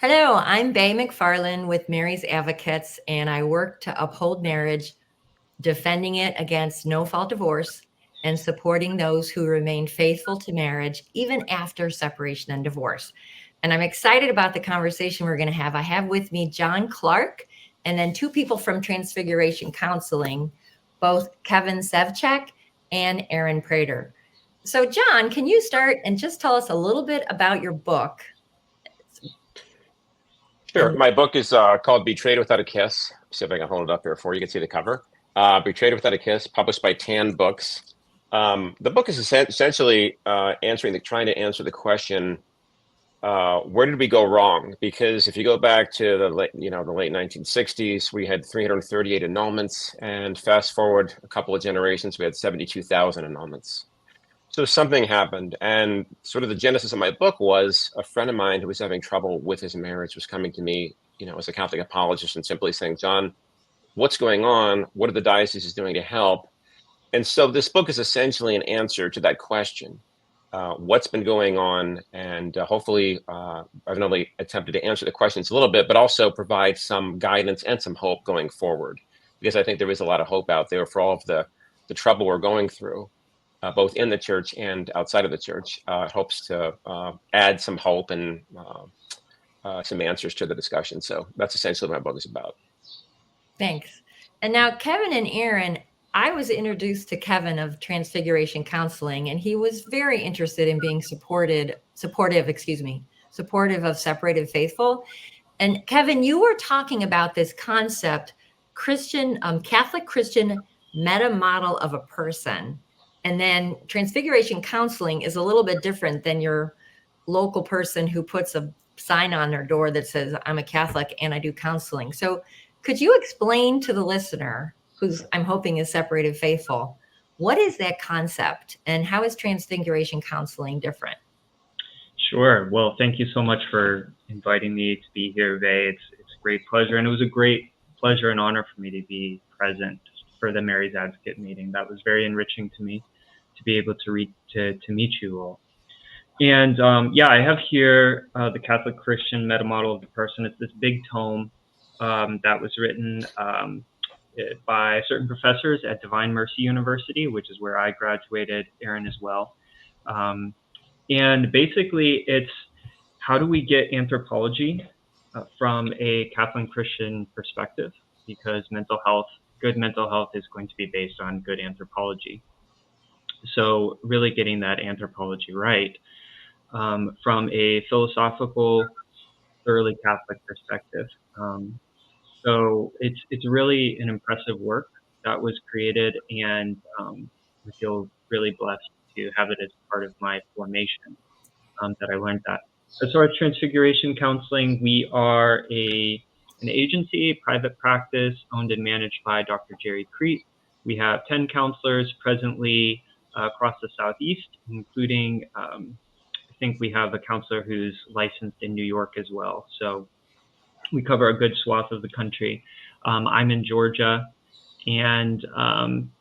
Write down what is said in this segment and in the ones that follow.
Hello, I'm Bay Macfarlane with Mary's Advocates, and I work to uphold marriage, defending it against no-fault divorce, and supporting those who remain faithful to marriage even after separation and divorce. And I'm excited about the conversation we're going to have. I have with me John Clark and then two people from Transfiguration Counseling, both Kevin Sevcik and Erin Prater. So, John, can you start and just tell us a little bit about your book? Sure. My book is called Betrayed Without a Kiss. See if I can hold it up here for you. You can see the cover. Betrayed Without a Kiss, published by Tan Books. The book is essentially trying to answer the question, where did we go wrong? Because if you go back to the late 1960s, we had 338 annulments, and fast forward a couple of generations, we had 72,000 annulments. So something happened, and sort of the genesis of my book was a friend of mine who was having trouble with his marriage was coming to me, as a Catholic apologist and simply saying, John, what's going on? What are the dioceses doing to help? And so this book is essentially an answer to that question. What's been going on? And hopefully I've not only attempted to answer the questions a little bit, but also provide some guidance and some hope going forward. Because I think there is a lot of hope out there for all of the trouble we're going through. Both in the church and outside of the church, hopes to add some hope and some answers to the discussion. So that's essentially what my book is about. Thanks. And now Kevin and Erin, I was introduced to Kevin of Transfiguration Counseling, and he was very interested in being supportive of separated faithful. And Kevin, you were talking about this concept, Catholic Christian meta model of a person. And then Transfiguration Counseling is a little bit different than your local person who puts a sign on their door that says, I'm a Catholic and I do counseling. So could you explain to the listener, who's I'm hoping is separated faithful, what is that concept and how is Transfiguration Counseling different? Sure. Well, thank you so much for inviting me to be here today. It's a great pleasure. And it was a great pleasure and honor for me to be present for the Mary's Advocate meeting. That was very enriching to me to be able to meet you all. And I have here the Catholic Christian Meta Model of the Person. It's this big tome that was written by certain professors at Divine Mercy University, which is where I graduated, Erin as well. And basically, it's how do we get anthropology from a Catholic Christian perspective? Because good mental health is going to be based on good anthropology. So really getting that anthropology right from a philosophical, thoroughly Catholic perspective. So it's really an impressive work that was created, and I feel really blessed to have it as part of my formation that I learned that. As far as Transfiguration Counseling, we are an agency, private practice, owned and managed by Dr. Jerry Crete. We have 10 counselors presently across the Southeast, including, I think we have a counselor who's licensed in New York as well. So we cover a good swath of the country. I'm in Georgia, and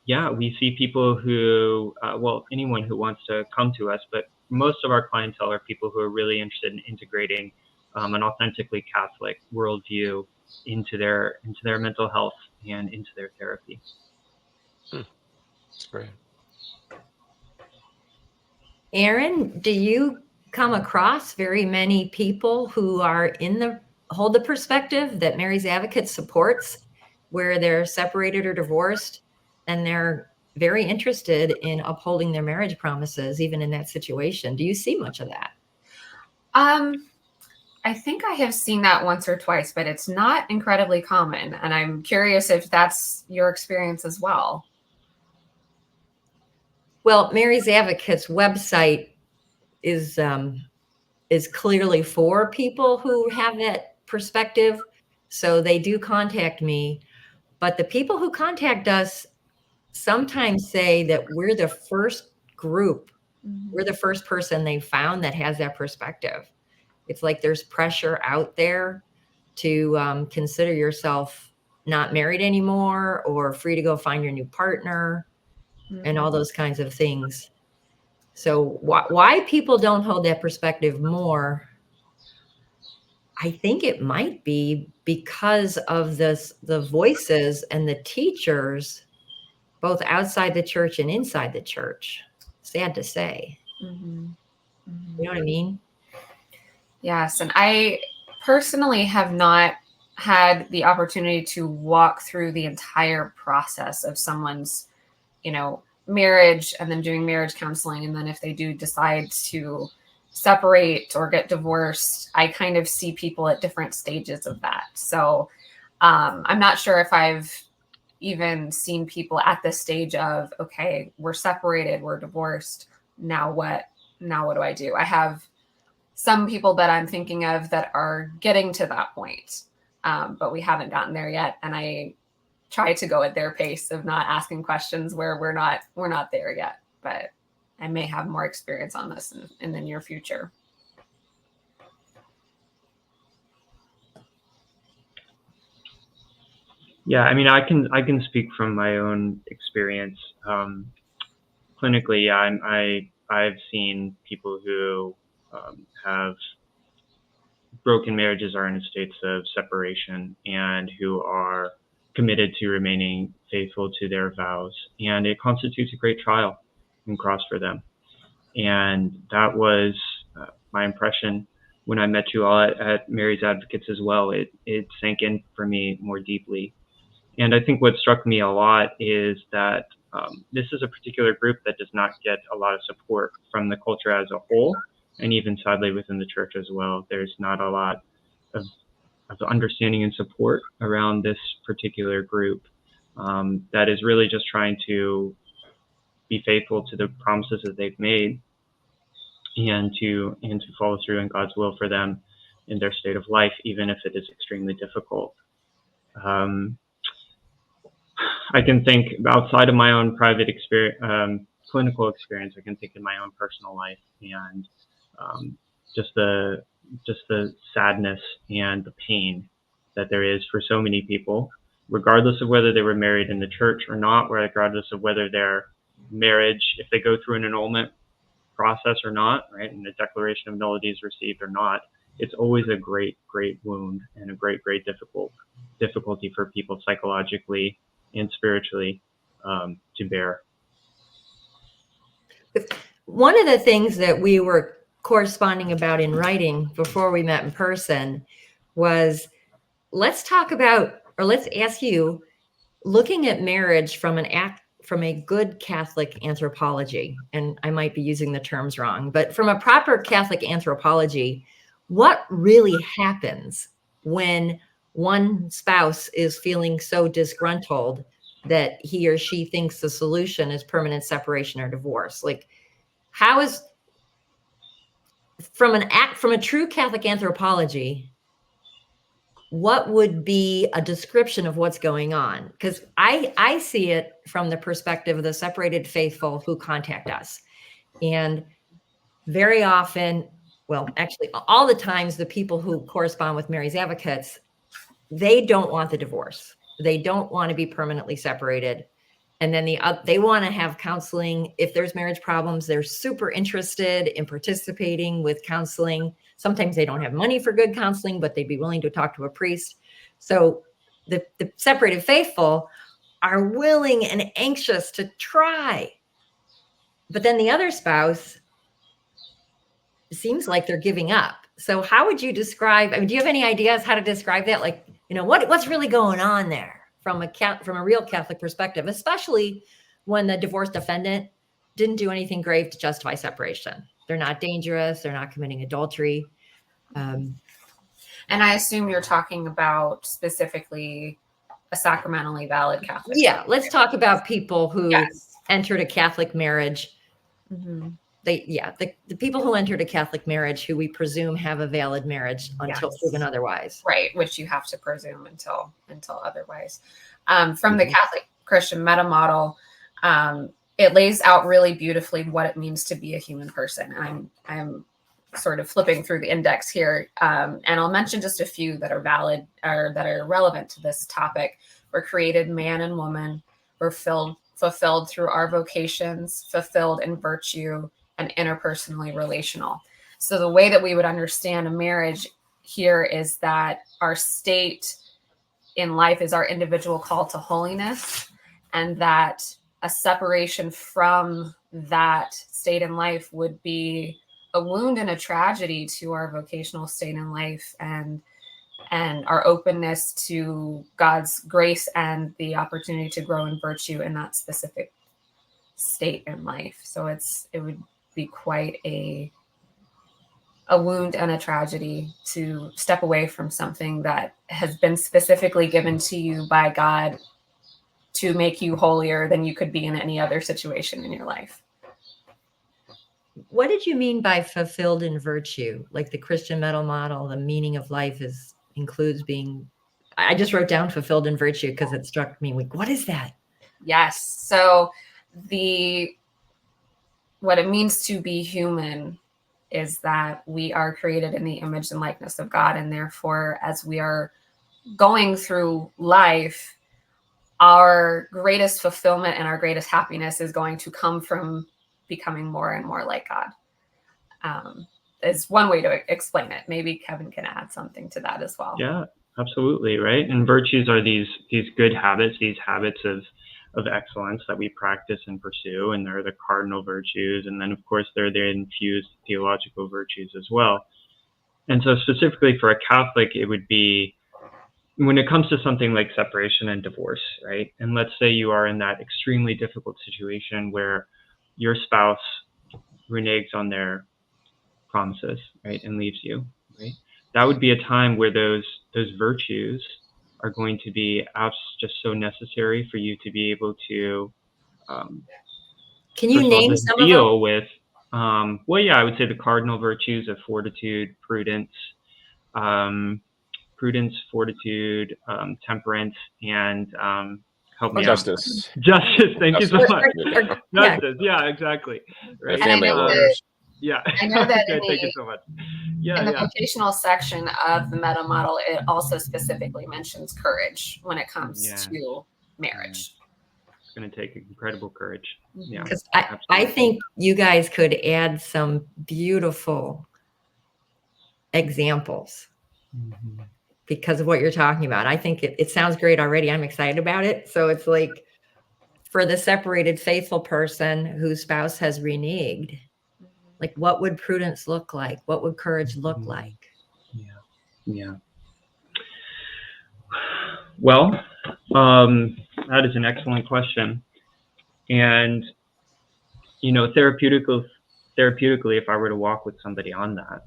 we see people who, anyone who wants to come to us, but most of our clientele are people who are really interested in integrating an authentically Catholic worldview into their mental health and into their therapy. That's great. Erin, do you come across very many people who are hold the perspective that Mary's Advocate supports, where they're separated or divorced, and they're very interested in upholding their marriage promises, even in that situation? Do you see much of that? I think I have seen that once or twice, but it's not incredibly common. And I'm curious if that's your experience as well. Well, Mary's Advocate's website is clearly for people who have that perspective. So they do contact me, but the people who contact us sometimes say that we're the first group, we're the first person they found that has that perspective. It's like there's pressure out there to consider yourself not married anymore or free to go find your new partner and all those kinds of things. So why people don't hold that perspective more, I think it might be because of the voices and the teachers, both outside the church and inside the church. Sad to say. Mm-hmm. You know what I mean? Yes. And I personally have not had the opportunity to walk through the entire process of someone's, marriage and then doing marriage counseling. And then if they do decide to separate or get divorced, I kind of see people at different stages of that. So I'm not sure if I've even seen people at this stage of, okay, we're separated, we're divorced. Now what do I do? I have some people that I'm thinking of that are getting to that point, but we haven't gotten there yet. And I try to go at their pace of not asking questions where we're not there yet. But I may have more experience on this in the near future. Yeah, I mean, I can speak from my own experience. Clinically, I've seen people who have broken marriages, are in states of separation, and who are committed to remaining faithful to their vows, and it constitutes a great trial and cross for them. And that was my impression when I met you all at Mary's Advocates as well. It sank in for me more deeply. And I think what struck me a lot is that this is a particular group that does not get a lot of support from the culture as a whole, and even sadly within the church as well. There's not a lot of understanding and support around this particular group that is really just trying to be faithful to the promises that they've made and to follow through in God's will for them in their state of life, even if it is extremely difficult. I can think outside of my own private experience, clinical experience. I can think in my own personal life, and just the sadness and the pain that there is for so many people, regardless of whether they were married in the church or not, regardless of whether their marriage, if they go through an annulment process or not, right, and the declaration of nullity is received or not. It's always a great wound and a great difficulty for people psychologically and spiritually to bear. One of the things that we were corresponding about in writing before we met in person was, let's ask you, looking at marriage from a good Catholic anthropology, and I might be using the terms wrong, but from a proper Catholic anthropology, what really happens when one spouse is feeling so disgruntled that he or she thinks the solution is permanent separation or divorce? Like, how is, from a true Catholic anthropology, what would be a description of what's going on? Because I see it from the perspective of the separated faithful who contact us. And very often, well, actually all the times, the people who correspond with Mary's Advocates, they don't want the divorce. They don't want to be permanently separated. And then they want to have counseling. If there's marriage problems, they're super interested in participating with counseling. Sometimes they don't have money for good counseling, but they'd be willing to talk to a priest. So the separated faithful are willing and anxious to try. But then the other spouse seems like they're giving up. So how would you describe, I mean, do you have any ideas how to describe that? Like, what's really going on there from a real Catholic perspective, especially when the divorced defendant didn't do anything grave to justify separation. They're not dangerous. They're not committing adultery. And I assume you're talking about specifically a sacramentally valid Catholic. Yeah, let's talk about people who entered a Catholic marriage. Mm-hmm. The people who entered a Catholic marriage who we presume have a valid marriage until proven otherwise. Right, which you have to presume until otherwise. From the Catholic Christian meta model, it lays out really beautifully what it means to be a human person. I'm sort of flipping through the index here, and I'll mention just a few that are valid or that are relevant to this topic. We're created man and woman. We're fulfilled through our vocations, fulfilled in virtue, and interpersonally relational. So the way that we would understand a marriage here is that our state in life is our individual call to holiness, and that a separation from that state in life would be a wound and a tragedy to our vocational state in life, and our openness to God's grace and the opportunity to grow in virtue in that specific state in life. So it would be quite a wound and a tragedy to step away from something that has been specifically given to you by God to make you holier than you could be in any other situation in your life. What did you mean by fulfilled in virtue? Like the Christian mental model, the meaning of life includes being, I just wrote down fulfilled in virtue because it struck me like, what is that? Yes. So what it means to be human is that we are created in the image and likeness of God. And therefore, as we are going through life, our greatest fulfillment and our greatest happiness is going to come from becoming more and more like God. Is one way to explain it. Maybe Kevin can add something to that as well. Yeah, absolutely. Right. And virtues are these good habits, these habits of excellence that we practice and pursue. And they're the cardinal virtues. And then, of course, they're the infused theological virtues as well. And so specifically for a Catholic, it would be when it comes to something like separation and divorce, right? And let's say you are in that extremely difficult situation where your spouse reneges on their promises, right, and leaves you, right? That would be a time where those virtues are going to be just so necessary for you to be able to can you name some of them? With well, yeah, I would say the cardinal virtues of fortitude, prudence, fortitude, temperance, and help me Justice. out. Justice. Thank you so much. Yeah. Justice. Yeah, exactly. Right. Family lawyers. Yeah. I know that okay, thank you so much. Yeah, in the vocational section of the meta model, it also specifically mentions courage when it comes to marriage. It's going to take incredible courage. Yeah. Because I think you guys could add some beautiful examples because of what you're talking about. I think it sounds great already. I'm excited about it. So it's like for the separated faithful person whose spouse has reneged, like what would prudence look like? What would courage look like? Yeah. Well, that is an excellent question. And, therapeutically, if I were to walk with somebody on that,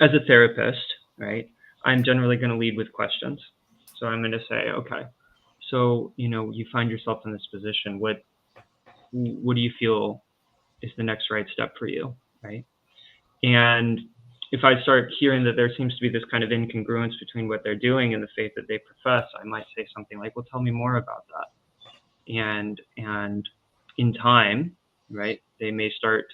as a therapist, right, I'm generally going to lead with questions. So I'm going to say, okay, so, you find yourself in this position. What do you feel is the next right step for you, right? And if I start hearing that there seems to be this kind of incongruence between what they're doing and the faith that they profess, I might say something like, well, tell me more about that. And in time, right, they may start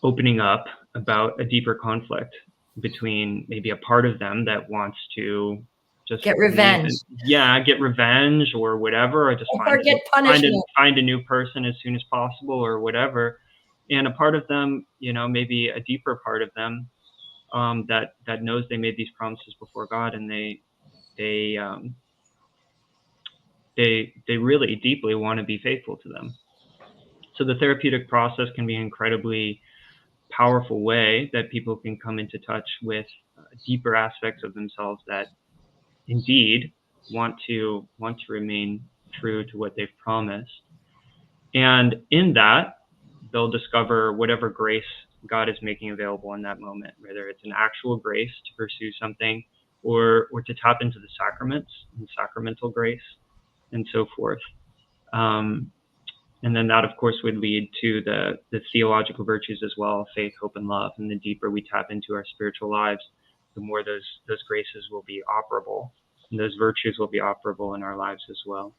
opening up about a deeper conflict between maybe a part of them that wants to just get revenge. Get revenge or whatever, or just find a new person as soon as possible or whatever. And a part of them, maybe a deeper part of them, that knows they made these promises before God, and they really deeply want to be faithful to them. So the therapeutic process can be an incredibly powerful way that people can come into touch with deeper aspects of themselves that indeed want to remain true to what they've promised. And in that, they'll discover whatever grace God is making available in that moment, whether it's an actual grace to pursue something or to tap into the sacraments and sacramental grace and so forth. And then that, of course, would lead to the theological virtues as well, faith, hope, and love. And the deeper we tap into our spiritual lives, the more those graces will be operable, and those virtues will be operable in our lives as well.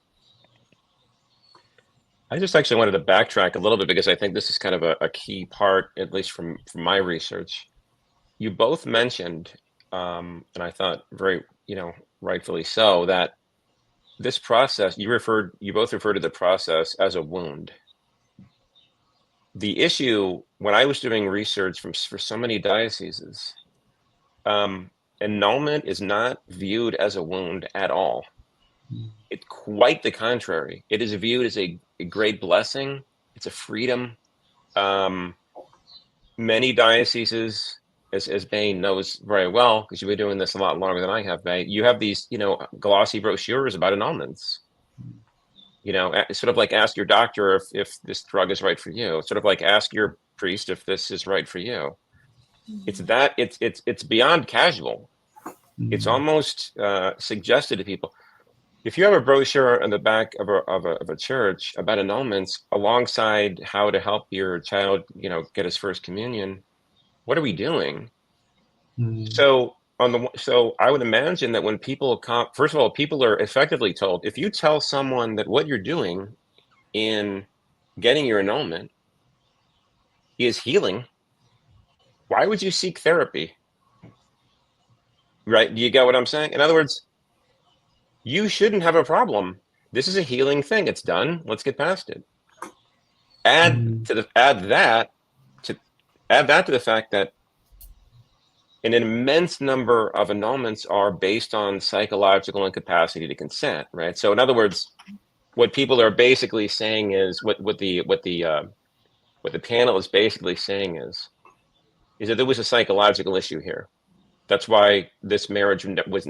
I just actually wanted to backtrack a little bit because I think this is kind of a key part, at least from my research. You both mentioned, and I thought very, rightfully so, that this process, you both referred to the process as a wound. The issue, when I was doing research for so many dioceses, annulment is not viewed as a wound at all. It's quite the contrary. It is viewed as a great blessing. It's a freedom. Many dioceses, as Bain knows very well, because you've been doing this a lot longer than I have, Bain, you have these, glossy brochures about annulments. Sort of like ask your doctor if this drug is right for you. Sort of like ask your priest if this is right for you. It's beyond casual. It's almost suggested to people. If you have a brochure on the back of a church about annulments alongside how to help your child, get his first communion, what are we doing? So I would imagine that when people first of all, people are effectively told, if you tell someone that what you're doing in getting your annulment is healing, why would you seek therapy? Right? Do you get what I'm saying? In other words, you shouldn't have a problem. This is a healing thing. It's done. Let's get past it. Add that to the fact that an immense number of annulments are based on psychological incapacity to consent, right? So in other words, what people are basically saying is what the panel is basically saying is that there was a psychological issue here. That's why this marriage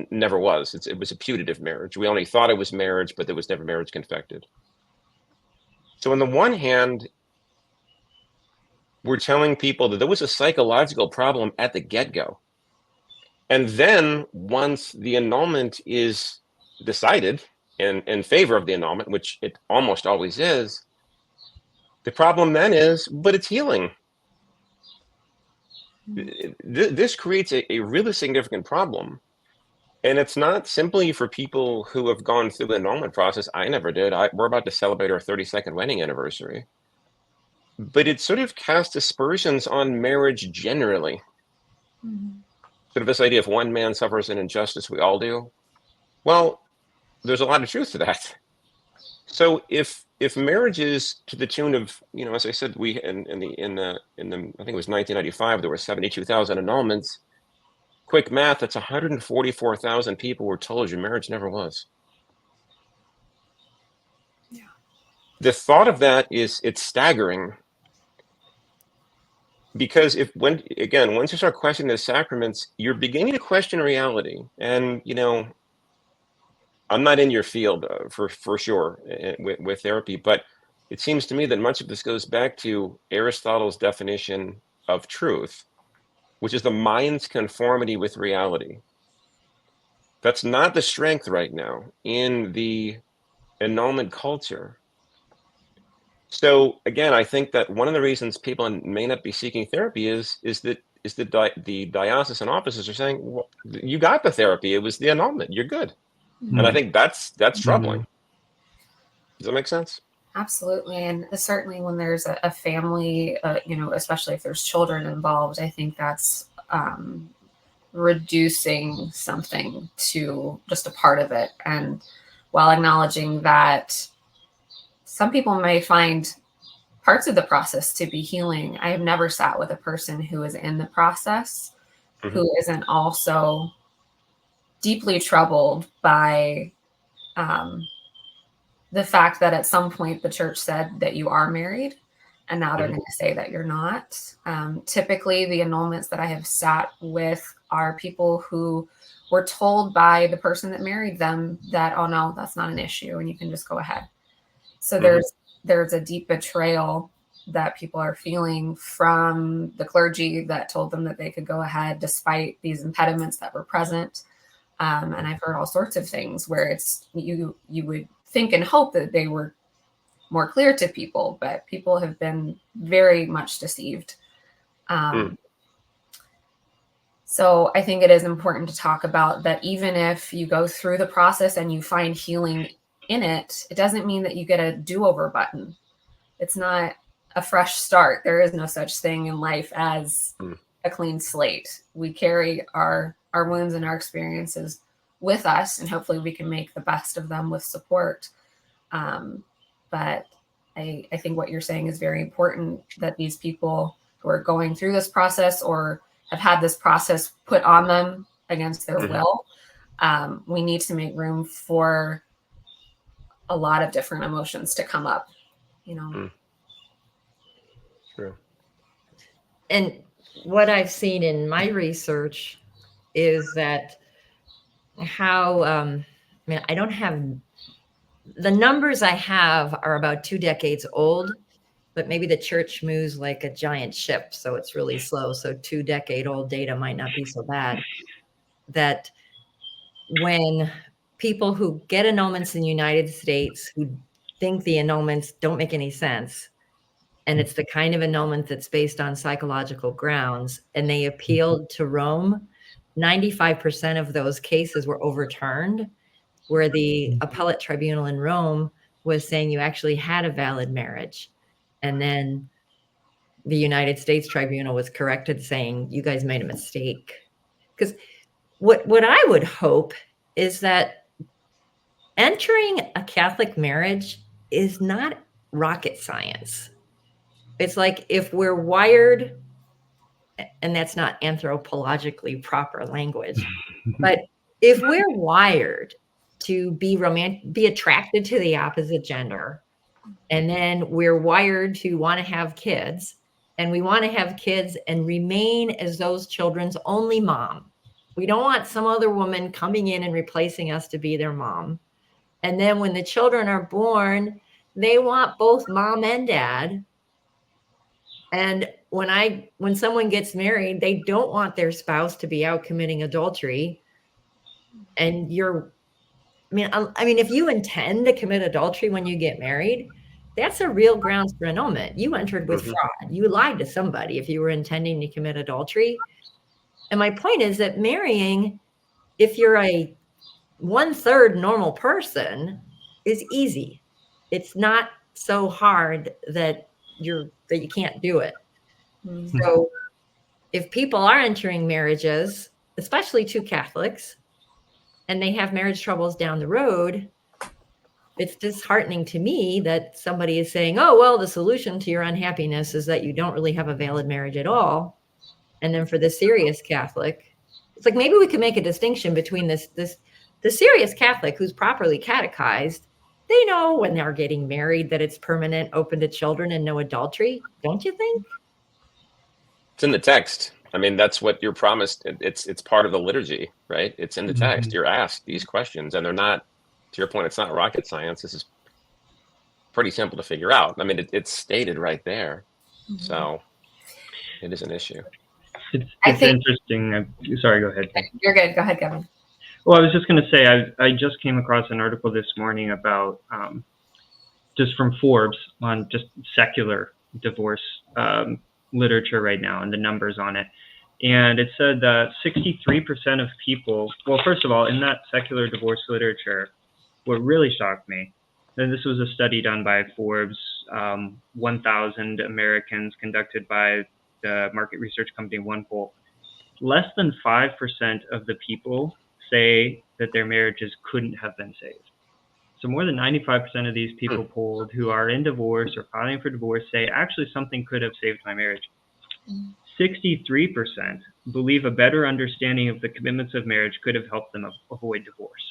never was. It was a putative marriage. We only thought it was marriage, but there was never marriage confected. So on the one hand, we're telling people that there was a psychological problem at the get-go. And then once the annulment is decided in favor of the annulment, which it almost always is, the problem then is, but it's healing. This creates a really significant problem. And it's not simply for people who have gone through the annulment process. I never did. We're about to celebrate our 32nd wedding anniversary. But it sort of casts aspersions on marriage generally. Sort of this idea of one man suffers an injustice, we all do. Well, there's a lot of truth to that. So if marriage is to the tune of, as I said, we in the I think it was 1995, there were 72,000 annulments. Quick math, that's 144,000 people were told your marriage never was. Yeah. The thought of that it's staggering. Because once you start questioning the sacraments, you're beginning to question reality. And, I'm not in your field for sure with therapy, but it seems to me that much of this goes back to Aristotle's definition of truth, which is the mind's conformity with reality. That's not the strength right now in the annulment culture. So again, I think that one of the reasons people may not be seeking therapy is that the diocesan offices are saying, well, you got the therapy, it was the annulment, you're good. And I think that's troubling. Does that make sense? Absolutely. And certainly when there's a family, especially if there's children involved, I think that's reducing something to just a part of it. And while acknowledging that some people may find parts of the process to be healing, I have never sat with a person who is in the process who isn't also deeply troubled by the fact that at some point the church said that you are married and now they're going to say that you're not. Typically the annulments that I have sat with are people who were told by the person that married them that, oh no, that's not an issue and you can just go ahead. So there's a deep betrayal that people are feeling from the clergy that told them that they could go ahead despite these impediments that were present. And I've heard all sorts of things where it's you would think and hope that they were more clear to people, but people have been very much deceived. So I think it is important to talk about that. Even if you go through the process and you find healing in it, it doesn't mean that you get a do-over button. It's not a fresh start. There is no such thing in life as a clean slate. We carry our wounds and our experiences with us, and hopefully we can make the best of them with support. But I think what you're saying is very important, that these people who are going through this process or have had this process put on them against their will. We need to make room for a lot of different emotions to come up, you know. True. And what I've seen in my research is that how, I mean, I don't have, the numbers I have are about 2 decades old, but maybe the church moves like a giant ship, so it's really slow. So 2-decade-old data might not be so bad. That when people who get annulments in the United States who think the annulments don't make any sense, and it's the kind of annulment that's based on psychological grounds, and they appealed to Rome, 95% of those cases were overturned, where the appellate tribunal in Rome was saying you actually had a valid marriage. And then the United States tribunal was corrected saying you guys made a mistake. Because what I would hope is that entering a Catholic marriage is not rocket science. It's like if we're wired, and that's not anthropologically proper language, but if we're wired to be attracted to the opposite gender, and then we're wired to want to have kids, and we want to have kids and remain as those children's only mom. We don't want some other woman coming in and replacing us to be their mom. And then when the children are born, they want both mom and dad. And when someone gets married, they don't want their spouse to be out committing adultery. And I mean, if you intend to commit adultery when you get married, that's a real grounds for annulment. You entered with fraud. You lied to somebody if you were intending to commit adultery. And my point is that marrying, if you're a 1/3 normal person, is easy. It's not so hard that you can't do it. So if people are entering marriages, especially two Catholics, and they have marriage troubles down the road, it's disheartening to me that somebody is saying, oh, well, the solution to your unhappiness is that you don't really have a valid marriage at all. And then for the serious Catholic, it's like maybe we could make a distinction between the serious Catholic who's properly catechized. They know when they're getting married that it's permanent, open to children, and no adultery. Don't you think? It's in the text. I mean, that's what you're promised. It's part of the liturgy, right? It's in the text. You're asked these questions, and they're not, to your point, it's not rocket science. This is pretty simple to figure out. I mean, it's stated right there. So it is an issue. It's interesting. Sorry, go ahead. You're good. Go ahead, Kevin. Well, I was just going to say, I just came across an article this morning about, just from Forbes, on just secular divorce literature right now and the numbers on it. And it said that 63% of people, well, first of all, in that secular divorce literature, what really shocked me, and this was a study done by Forbes, 1,000 Americans conducted by the market research company OnePoll, less than 5% of the people say that their marriages couldn't have been saved. So more than 95% of these people polled who are in divorce or filing for divorce say, actually, something could have saved my marriage. 63% believe a better understanding of the commitments of marriage could have helped them avoid divorce.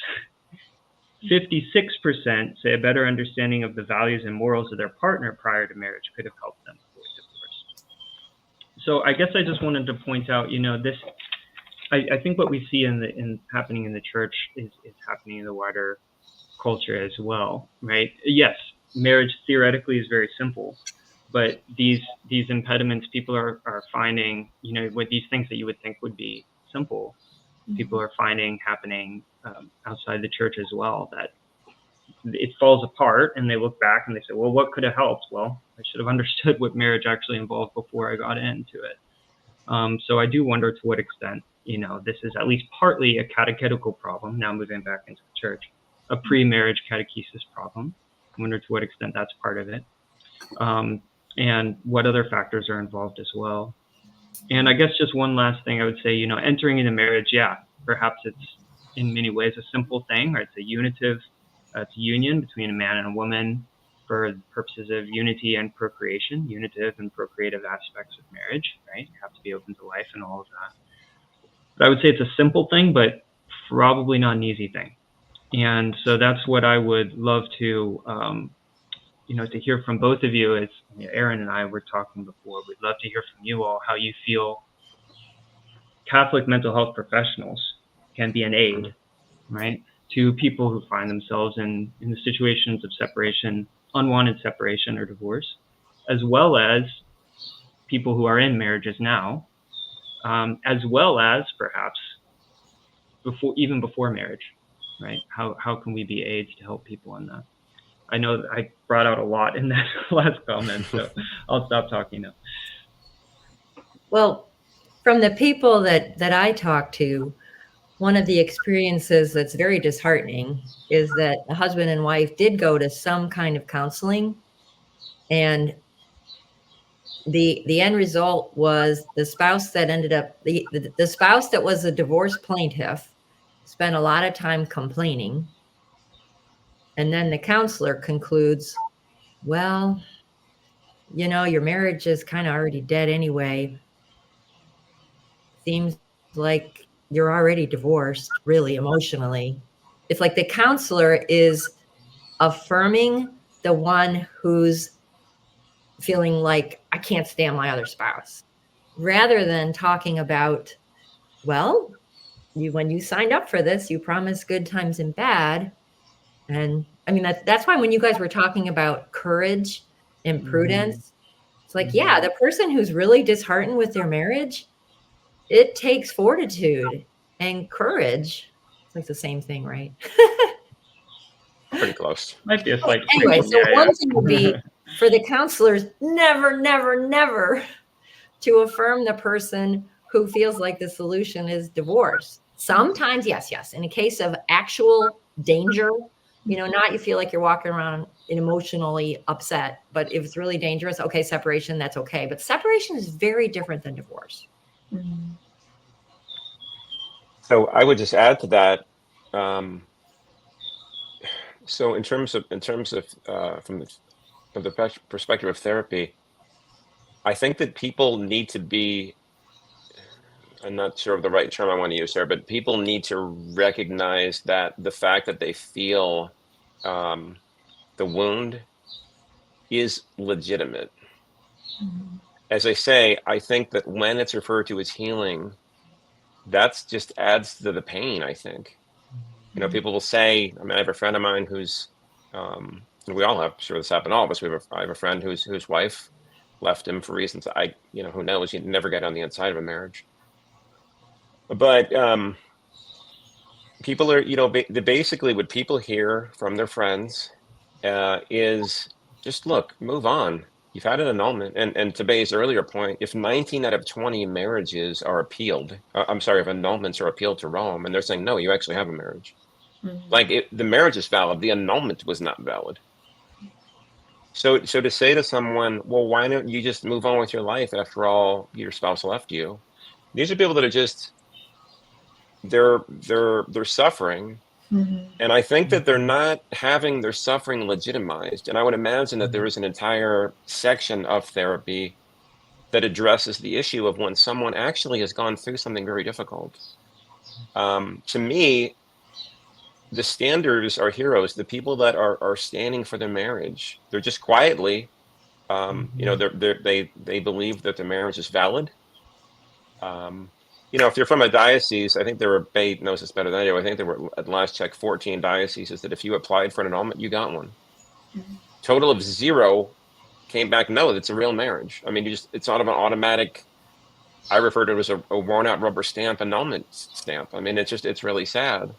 56% say a better understanding of the values and morals of their partner prior to marriage could have helped them avoid divorce. So I guess I just wanted to point out, this. I think what we see happening in the church is happening in the wider culture as well, right? Yes, marriage theoretically is very simple, but these impediments people are finding, with these things that you would think would be simple, people are finding happening outside the church as well, that it falls apart, and they look back and they say, well, what could have helped? Well, I should have understood what marriage actually involved before I got into it. So I do wonder to what extent, this is at least partly a catechetical problem, now moving back into the church, a pre-marriage catechesis problem. I wonder to what extent that's part of it, and what other factors are involved as well. And I guess just one last thing I would say, entering into marriage, perhaps it's in many ways a simple thing, or it's a unitive, it's a union between a man and a woman. for purposes of unity and procreation, unitive and procreative aspects of marriage, right? You have to be open to life and all of that. But I would say it's a simple thing, but probably not an easy thing. And so that's what I would love to, to hear from both of you. As Erin and I were talking before, we'd love to hear from you all how you feel Catholic mental health professionals can be an aid, right, to people who find themselves in the situations of separation, unwanted separation or divorce, as well as people who are in marriages now, as well as perhaps even before marriage, right? How can we be aids to help people in that? I know that I brought out a lot in that last comment, so I'll stop talking now. Well, from the people that I talk to, one of the experiences that's very disheartening is that a husband and wife did go to some kind of counseling, and the end result was the spouse that ended up the spouse that was a divorce plaintiff spent a lot of time complaining, and then the counselor concludes, well, your marriage is kind of already dead anyway. Seems like you're already divorced, really, emotionally. It's like the counselor is affirming the one who's feeling like, I can't stand my other spouse, rather than talking about, well, when you signed up for this, you promised good times and bad. And I mean, that's why when you guys were talking about courage and prudence, it's like, yeah, the person who's really disheartened with their marriage, it takes fortitude and courage. It's like the same thing, right? Pretty close. Might be a slight Anyway, so yeah, one thing would be for the counselors, never, never, never to affirm the person who feels like the solution is divorce. Sometimes, yes. In a case of actual danger, not you feel like you're walking around emotionally upset, but if it's really dangerous, okay, separation, that's okay. But separation is very different than divorce. Mm-hmm. So I would just add to that. So in terms of from the perspective of therapy, I think that people need to be, I'm not sure of the right term I want to use here, but people need to recognize that the fact that they feel the wound is legitimate. Mm-hmm. As I say, I think that when it's referred to as healing, that's just adds to the pain, I think. People will say, I have a friend of mine who's, and we all have, sure this happened to all of us. I have a friend whose wife left him for reasons who knows, you never get on the inside of a marriage. But people are, basically what people hear from their friends is just move on. You've had an annulment. And to Bay's earlier point, if 19 out of 20 marriages are appealed, if annulments are appealed to Rome, and they're saying, no, you actually have a marriage. Mm-hmm. The marriage is valid, the annulment was not valid. So to say to someone, well, why don't you just move on with your life after all your spouse left you? These are people that are just, they're suffering. Mm-hmm. And I think that they're not having their suffering legitimized. And I would imagine that there is an entire section of therapy that addresses the issue of when someone actually has gone through something very difficult. To me, the standards are heroes, the people that are standing for their marriage. They're just quietly, they believe that their marriage is valid. If you're from a diocese, I think Bay knows this better than I do. I think there were, at last check, 14 dioceses that if you applied for an annulment, you got one. Mm-hmm. Total of 0 came back, no, that's a real marriage. It's sort of an automatic, I refer to it as a worn out rubber stamp annulment stamp. It's really sad.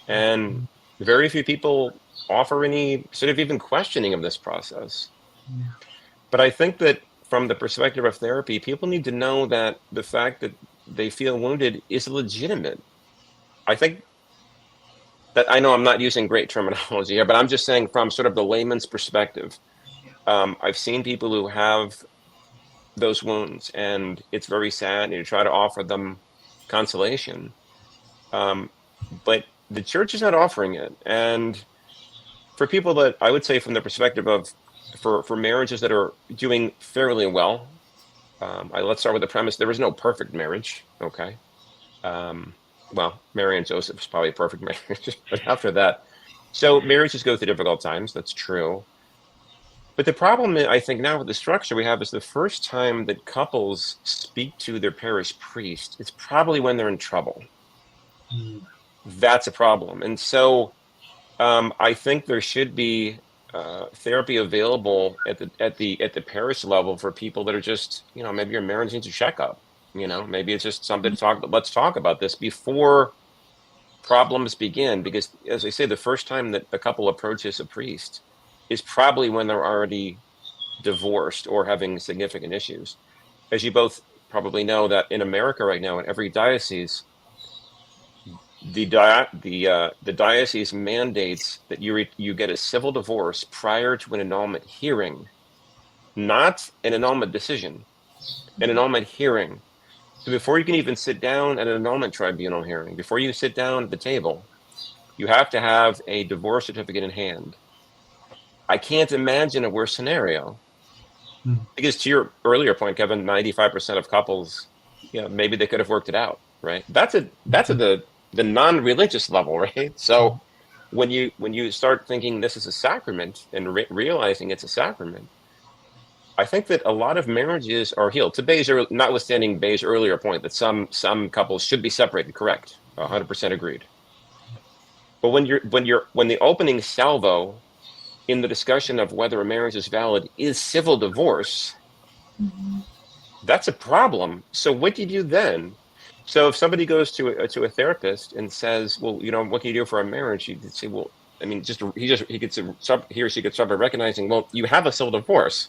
And very few people offer any sort of even questioning of this process. Yeah. But I think that from the perspective of therapy, people need to know that the fact that they feel wounded is legitimate. I think that, I know I'm not using great terminology here, but I'm just saying from sort of the layman's perspective, I've seen people who have those wounds, and it's very sad, and you try to offer them consolation. But the church is not offering it. And for people that I would say from the perspective of for marriages that are doing fairly well, let's start with the premise: there is no perfect marriage. Okay. Well, Mary and Joseph is probably a perfect marriage, but after that, so marriages go through difficult times. That's true. But the problem, I think, now with the structure we have is the first time that couples speak to their parish priest, it's probably when they're in trouble. That's a problem. And so I think there should be therapy available at the parish level for people that are just, maybe your marriage needs a checkup. Maybe it's just something to talk about. Let's talk about this before problems begin, because as I say, the first time that a couple approaches a priest is probably when they're already divorced or having significant issues. As you both probably know, that in America right now, in every diocese, the diocese mandates that you get a civil divorce prior to an annulment hearing, not an annulment decision, an annulment hearing. So before you can even sit down at an annulment tribunal hearing, before you sit down at the table, you have to have a divorce certificate in hand. I can't imagine a worse scenario. Because to your earlier point, Kevin, 95% of couples, maybe they could have worked it out, right? That's at the non-religious level, right? So when you start thinking this is a sacrament and realizing it's a sacrament, I think that a lot of marriages are healed. To Bay's, notwithstanding Bay's earlier point that some couples should be separated, correct? 100% agreed. But when the opening salvo in the discussion of whether a marriage is valid is civil divorce, that's a problem. So what do you do then? So if somebody goes to a therapist and says, well, what can you do for a marriage? You could say, well, I mean, he or she could start by recognizing, well, you have a civil divorce.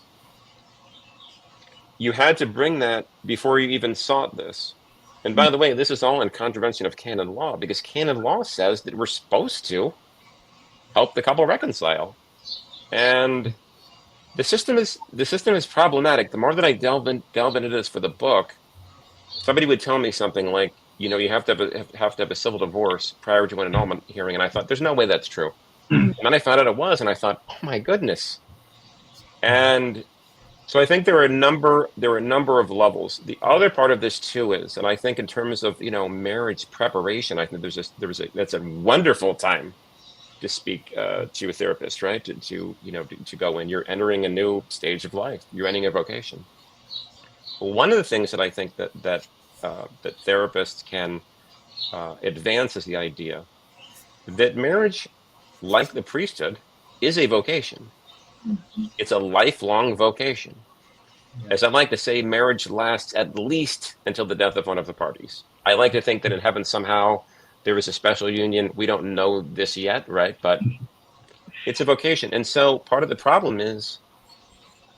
You had to bring that before you even sought this. And by the way, this is all in contravention of canon law, because canon law says that we're supposed to help the couple reconcile. And the system is problematic. The more that I delve into this for the book, somebody would tell me something like, you have to have a civil divorce prior to an annulment hearing, and I thought, there's no way that's true. And then I found out it was, and I thought, oh my goodness. And so I think there are a number of levels. The other part of this too is, and I think in terms of marriage preparation, I think that's a wonderful time to speak to a therapist, right? To go in. You're entering a new stage of life. You're entering a vocation. One of the things that I think that therapists can advance is the idea that marriage, like the priesthood, is a vocation. It's a lifelong vocation. As I like to say, marriage lasts at least until the death of one of the parties. I like to think that in heaven somehow there is a special union. We don't know this yet, right? But it's a vocation. And so part of the problem is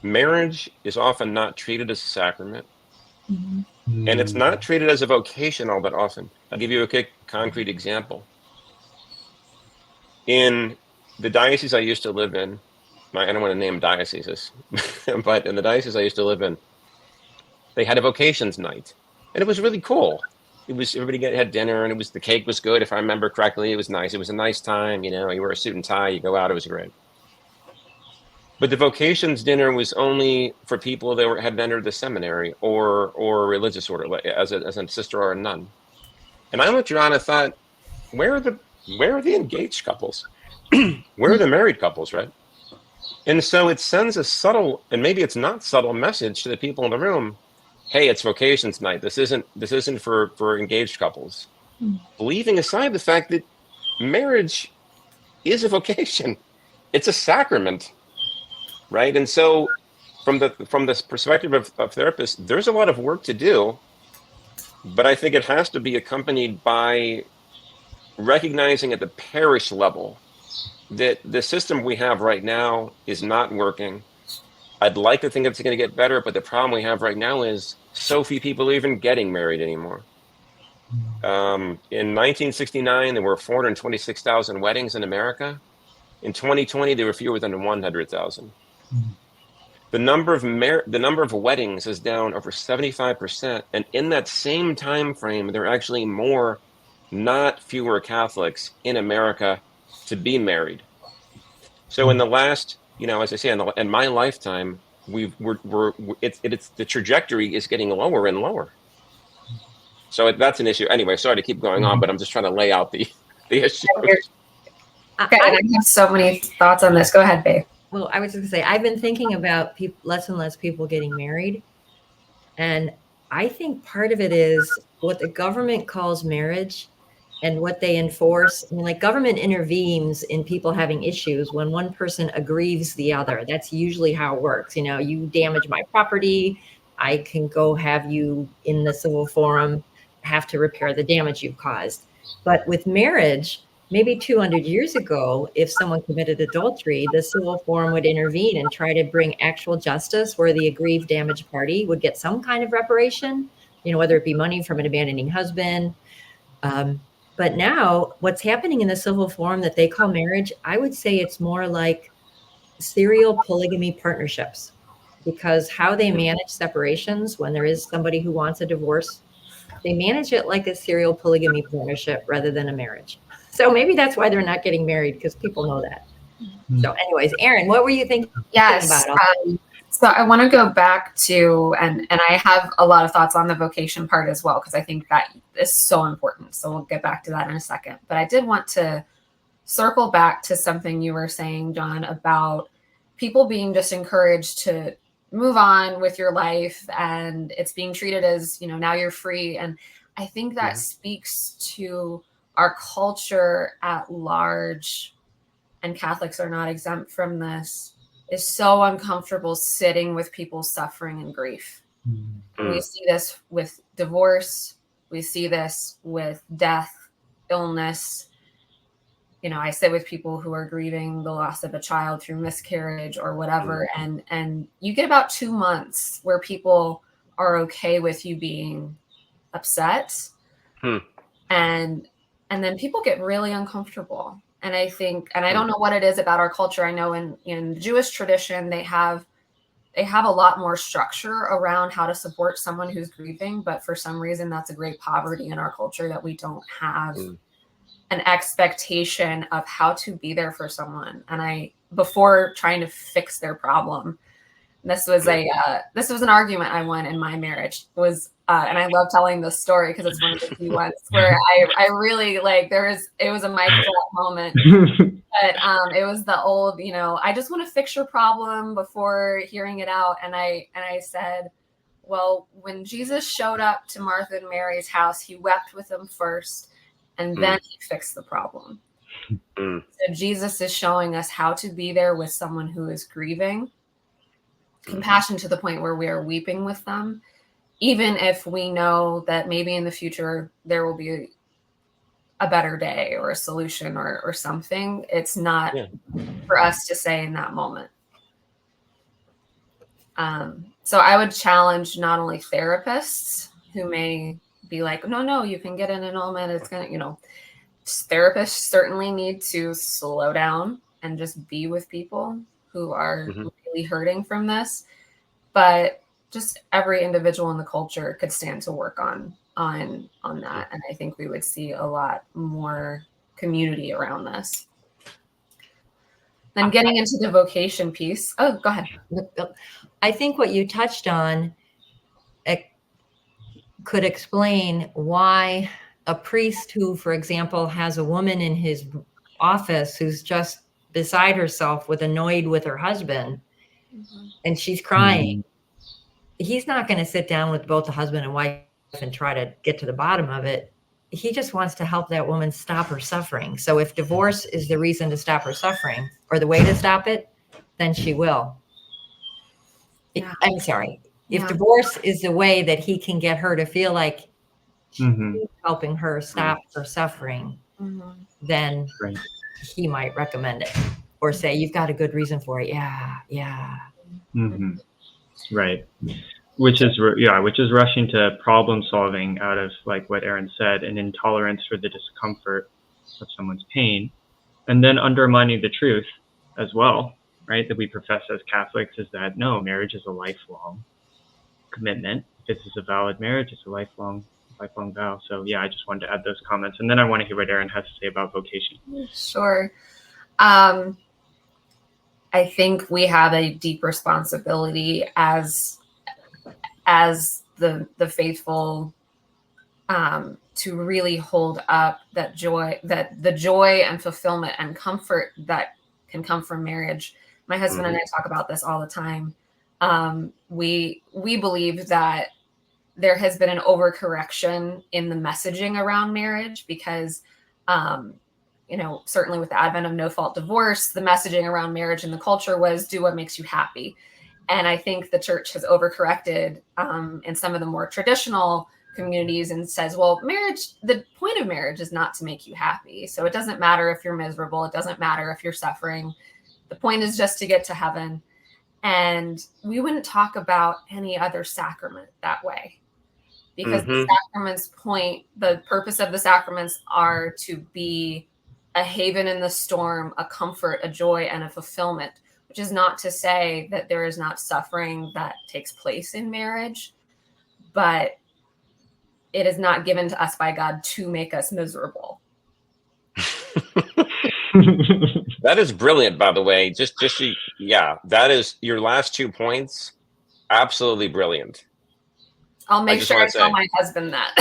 marriage is often not treated as a sacrament. And it's not treated as a vocation all that often. I'll give you a quick concrete example. In the diocese I used to live in, I don't want to name dioceses, but in the diocese I used to live in, they had a vocations night, and it was really cool. It was everybody had dinner, and the cake was good, if I remember correctly. It was nice. It was a nice time. You wear a suit and tie, you go out. It was great. But the vocations dinner was only for people that had entered the seminary or a religious order, as a sister or a nun. And I looked around and thought, where are the engaged couples? Where are the married couples, right? And so it sends a subtle, and maybe it's not subtle, message to the people in the room. Hey, it's vocations night. This isn't for engaged couples. Leaving aside the fact that marriage is a vocation. It's a sacrament, right? And so from this perspective of therapists, there's a lot of work to do, but I think it has to be accompanied by recognizing at the parish level that the system we have right now is not working. I'd like to think it's going to get better, but the problem we have right now is so few people are even getting married anymore. In 1969, there were 426,000 weddings in America. In 2020, there were fewer than 100,000. The number of weddings is down over 75%, and in that same time frame, there are actually more, not fewer Catholics in America to be married. So in the last, as I say, in my lifetime, it's the trajectory is getting lower and lower. So that's an issue. Anyway, sorry to keep going on, but I'm just trying to lay out the issue. Okay, and I have so many thoughts on this. Go ahead, babe. Well, I was just gonna say, I've been thinking about less and less people getting married. And I think part of it is what the government calls marriage and what they enforce. I mean, like, government intervenes in people having issues when one person aggrieves the other. That's usually how it works. You damage my property, I can go have you in the civil forum, have to repair the damage you've caused. But with marriage, maybe 200 years ago, if someone committed adultery, the civil forum would intervene and try to bring actual justice where the aggrieved damaged party would get some kind of reparation, whether it be money from an abandoning husband. But now what's happening in the civil forum that they call marriage, I would say it's more like serial polygamy partnerships, because how they manage separations when there is somebody who wants a divorce, they manage it like a serial polygamy partnership rather than a marriage. So maybe that's why they're not getting married, because people know that. So anyways, Erin, what were you thinking Yes. about? So I want to go back to, and I have a lot of thoughts on the vocation part as well, because I think that is so important. So we'll get back to that in a second. But I did want to circle back to something you were saying, John, about people being just encouraged to move on with your life, and it's being treated as, now you're free. And I think that speaks to our culture at large, and Catholics are not exempt from this, is so uncomfortable sitting with people's suffering and grief. And we see this with divorce. We see this with death, illness. I sit with people who are grieving the loss of a child through miscarriage or whatever. And you get about 2 months where people are okay with you being upset. And then people get really uncomfortable. And I think, and I don't know what it is about our culture. I know in the Jewish tradition, they have a lot more structure around how to support someone who's grieving. But for some reason, that's a great poverty in our culture, that we don't have an expectation of how to be there for someone. And before trying to fix their problem, this was an argument I won in my marriage. And I love telling this story because it's one of the few ones where I really it was a mic drop moment. But it was the old, I just want to fix your problem before hearing it out. And I said, well, when Jesus showed up to Martha and Mary's house, he wept with them first, and then he fixed the problem. So Jesus is showing us how to be there with someone who is grieving, compassion to the point where we are weeping with them, even if we know that maybe in the future there will be a better day or a solution or something. It's not for us to say in that moment. So I would challenge not only therapists who may be like, no, you can get an annulment. It's going to, therapists certainly need to slow down and just be with people who are really hurting from this. But just every individual in the culture could stand to work on that. And I think we would see a lot more community around this. Then getting into the vocation piece. Oh, go ahead. I think what you touched on could explain why a priest who, for example, has a woman in his office who's just beside herself annoyed with her husband, and she's crying, he's not going to sit down with both the husband and wife and try to get to the bottom of it. He just wants to help that woman stop her suffering. So if divorce is the reason to stop her suffering, or the way to stop it, then she will. I'm sorry. If divorce is the way that he can get her to feel like he's helping her stop her suffering, then he might recommend it, or say, you've got a good reason for it. Yeah. Right. Which is rushing to problem solving out of, like what Erin said, an intolerance for the discomfort of someone's pain, and then undermining the truth as well, right? That we profess as Catholics is that no, marriage is a lifelong commitment. If this is a valid marriage, it's a lifelong vow. So yeah, I just wanted to add those comments, and then I want to hear what Erin has to say about vocation. Sure. I think we have a deep responsibility as the faithful, to really hold up that joy, that the joy and fulfillment and comfort that can come from marriage. My husband and I talk about this all the time. We believe that there has been an overcorrection in the messaging around marriage because, certainly with the advent of no-fault divorce, the messaging around marriage in the culture was do what makes you happy. And I think the church has overcorrected in some of the more traditional communities and says, well, marriage, the point of marriage is not to make you happy. So it doesn't matter if you're miserable. It doesn't matter if you're suffering. The point is just to get to heaven. And we wouldn't talk about any other sacrament that way, because the sacraments the purpose of the sacraments are to be a haven in the storm, a comfort, a joy, and a fulfillment, which is not to say that there is not suffering that takes place in marriage, but it is not given to us by God to make us miserable. That is brilliant, by the way. That is your last 2 points. Absolutely brilliant. I'll make sure I tell my husband that.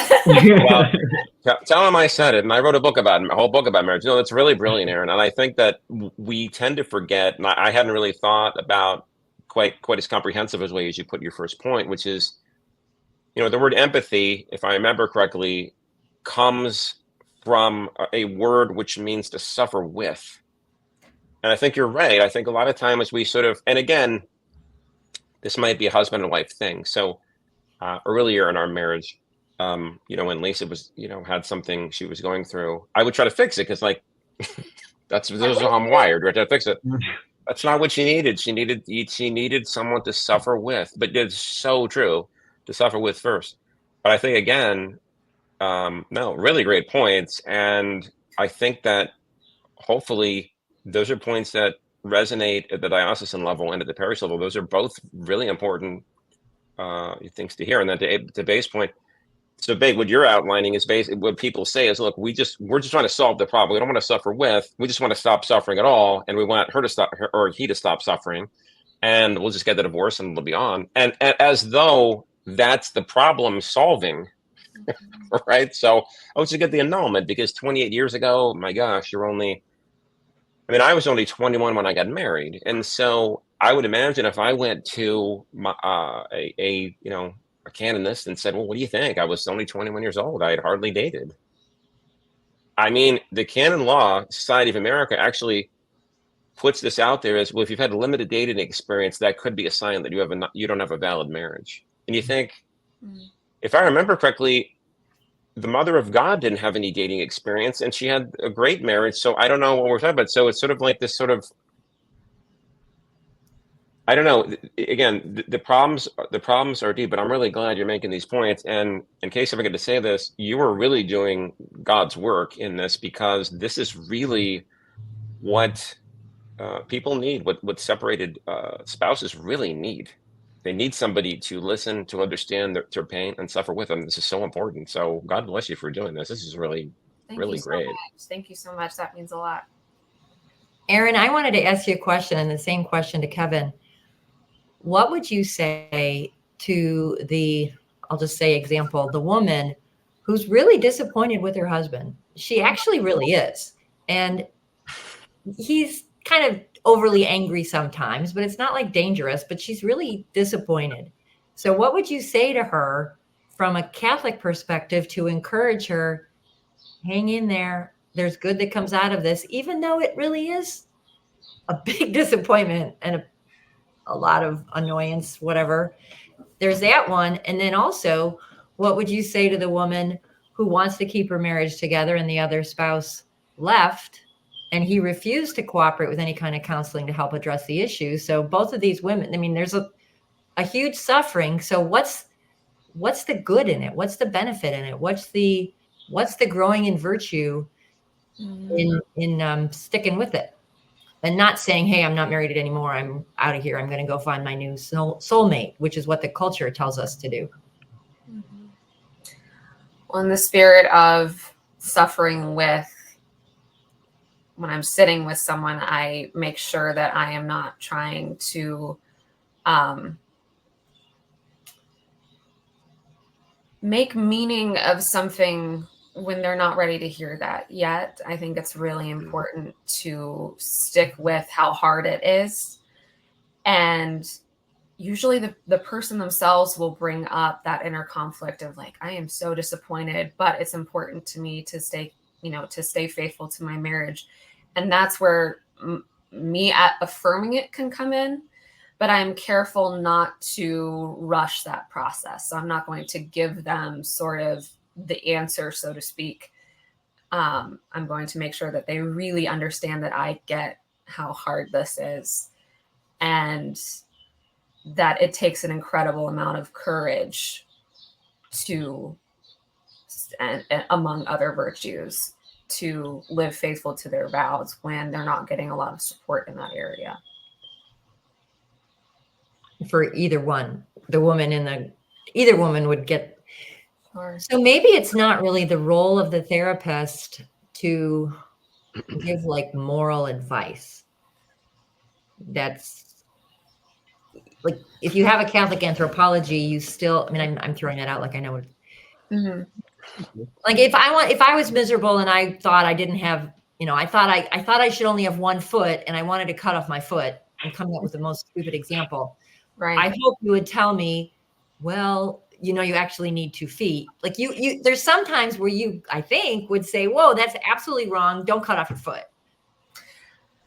Well, tell him I said it, and I wrote a whole book about marriage. No, that's really brilliant, Erin. And I think that we tend to forget, and I hadn't really thought about quite as comprehensive as way as you put your first point, which is, the word empathy, if I remember correctly, comes from a word which means to suffer with. And I think you're right. I think a lot of times we sort of, and again, this might be a husband and wife thing. So earlier in our marriage, when Lisa was, had something she was going through, I would try to fix it because, like, this is how I'm wired, right? To fix it. That's not what she needed. She needed someone to suffer with. But it's so true, to suffer with first. But I think again, no, really great points, and I think that hopefully those are points that resonate at the diocesan level and at the parish level. Those are both really important things to hear. And then to Bay's point, so Bay, what you're outlining is basically what people say is, look, we're just trying to solve the problem. We don't want to suffer with. We just want to stop suffering at all, and we want her to stop, or he to stop suffering, and we'll just get the divorce and we'll be on. And as though that's the problem solving, right? So I would just get the annulment, because 28 years ago, my gosh, I was only 21 when I got married. And so I would imagine if I went to a canonist and said, well, what do you think? I was only 21 years old. I had hardly dated. The Canon Law Society of America actually puts this out there as, well, if you've had a limited dating experience, that could be a sign that you don't have a valid marriage. And you think, if I remember correctly, the Mother of God didn't have any dating experience, and she had a great marriage. So I don't know what we're talking about. So it's sort of like this sort of, I don't know. Again, the problems are deep, but I'm really glad you're making these points. And in case I forget to say this, you are really doing God's work in this, because this is really what people need, what separated spouses really need. They need somebody to listen, to understand their pain and suffer with them. This is so important. So God bless you for doing this. This is really, really great. Thank you so much. That means a lot. Erin, I wanted to ask you a question, and the same question to Kevin. What would you say to I'll just say example, the woman who's really disappointed with her husband? She actually really is. And he's kind of overly angry sometimes, but it's not like dangerous, but she's really disappointed. So what would you say to her from a Catholic perspective to encourage her, hang in there, there's good that comes out of this, even though it really is a big disappointment and a lot of annoyance, whatever. There's that one. And then also, what would you say to the woman who wants to keep her marriage together and the other spouse left, and he refused to cooperate with any kind of counseling to help address the issue? So both of these women, there's a huge suffering. So what's the good in it? What's the benefit in it? What's the growing in virtue in sticking with it? And not saying, hey, I'm not married anymore, I'm out of here, I'm going to go find my new soulmate, which is what the culture tells us to do. Well, in the spirit of suffering with, when I'm sitting with someone, I make sure that I am not trying to make meaning of something when they're not ready to hear that yet. I think it's really important to stick with how hard it is. And usually the person themselves will bring up that inner conflict of like, I am so disappointed, but it's important to me to stay, to stay faithful to my marriage. And that's where me affirming it can come in. But I'm careful not to rush that process. So I'm not going to give them sort of the answer, so to speak. I'm going to make sure that they really understand that I get how hard this is, and that it takes an incredible amount of courage to, and among other virtues, to live faithful to their vows when they're not getting a lot of support in that area. For either one, either woman would get. Sure. So maybe it's not really the role of the therapist to give like moral advice. That's like, if you have a Catholic anthropology, you still, I mean, I'm throwing that out like I know what. Like if I was miserable and I thought I didn't have, I thought I should only have one foot and I wanted to cut off my foot. I'm coming up with the most stupid example. Right. I hope you would tell me, well, you actually need 2 feet. Like there's sometimes where you, I think, would say, whoa, that's absolutely wrong. Don't cut off your foot.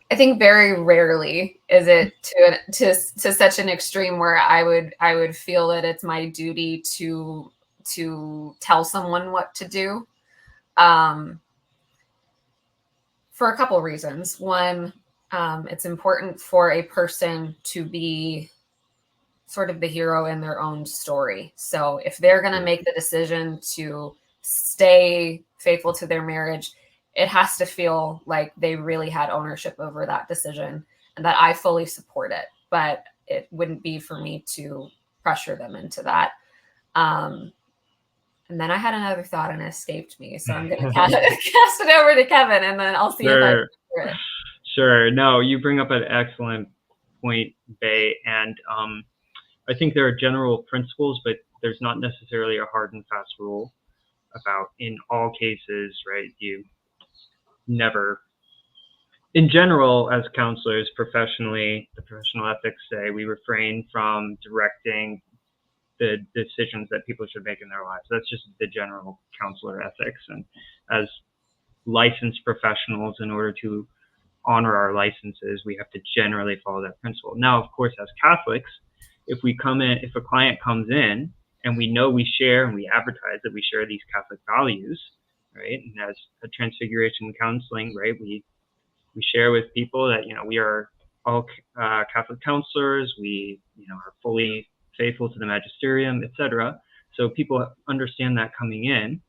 I think very rarely is it to such an extreme where I would feel that it's my duty to tell someone what to do. For a couple of reasons. One, it's important for a person to be sort of the hero in their own story. So if they're going to make the decision to stay faithful to their marriage, it has to feel like they really had ownership over that decision and that I fully support it. But it wouldn't be for me to pressure them into that. And then I had another thought and it escaped me. So I'm going to cast it over to Kevin, and then I'll see if I remember it. Sure. No, you bring up an excellent point, Bae. And I think there are general principles, but there's not necessarily a hard and fast rule about in all cases, right? You never, in general, as counselors, professionally, the professional ethics say we refrain from directing the decisions that people should make in their lives. That's just the general counselor ethics. And as licensed professionals, in order to honor our licenses, we have to generally follow that principle. Now, of course, as Catholics, if a client comes in and we know we share and we advertise that we share these Catholic values, right? And as a Transfiguration Counseling, right, we share with people that, we are all Catholic counselors. We, are fully faithful to the magisterium, etc. So people understand that coming in.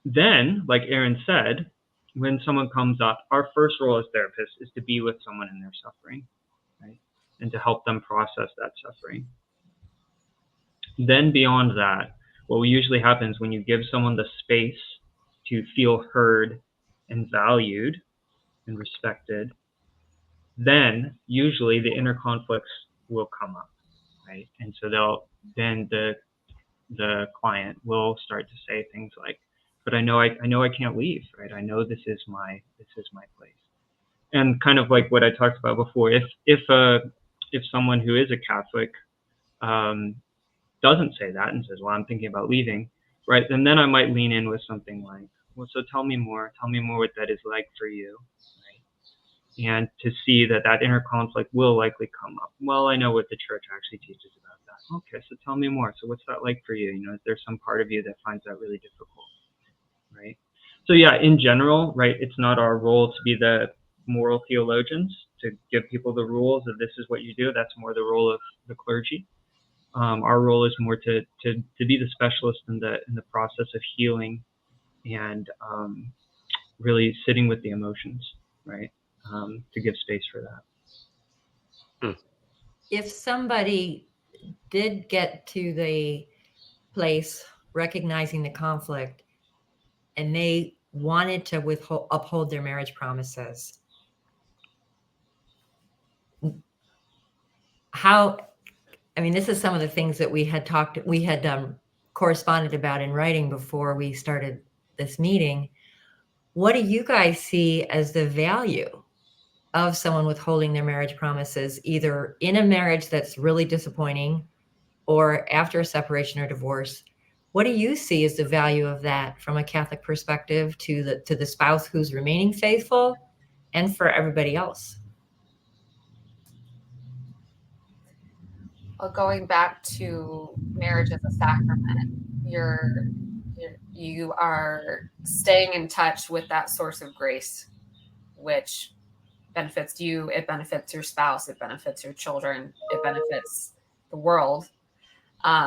Then, like Erin said, when someone comes up, our first role as therapists is to be with someone in their suffering, right? And to help them process that suffering. Then beyond that, what usually happens when you give someone the space to feel heard and valued and respected, then usually the inner conflicts will come up, right? And so then the client will start to say things like, but I know I can't leave, right? I know this is my place. And kind of like what I talked about before, if someone who is a Catholic doesn't say that and says, well, I'm thinking about leaving, right? And then I might lean in with something like, well, so tell me more what that is like for you, right? And to see that inner conflict will likely come up. Well, I know what the church actually teaches about that. Okay, so tell me more. So what's that like for you? Is there some part of you that finds that really difficult, right? So yeah, in general, right, it's not our role to be the moral theologians, to give people the rules of this is what you do. That's more the role of the clergy. Our role is more to be the specialist in the process of healing and really sitting with the emotions, right? To give space for that. If somebody did get to the place recognizing the conflict and they wanted to uphold their marriage promises, this is some of the things that we had corresponded about in writing before we started this meeting. What do you guys see as the value of someone withholding their marriage promises, either in a marriage that's really disappointing or after a separation or divorce? What do you see as the value of that from a Catholic perspective to the spouse who's remaining faithful and for everybody else? Well, going back to marriage as a sacrament, you are staying in touch with that source of grace, which benefits you, it benefits your spouse, it benefits your children, it benefits the world.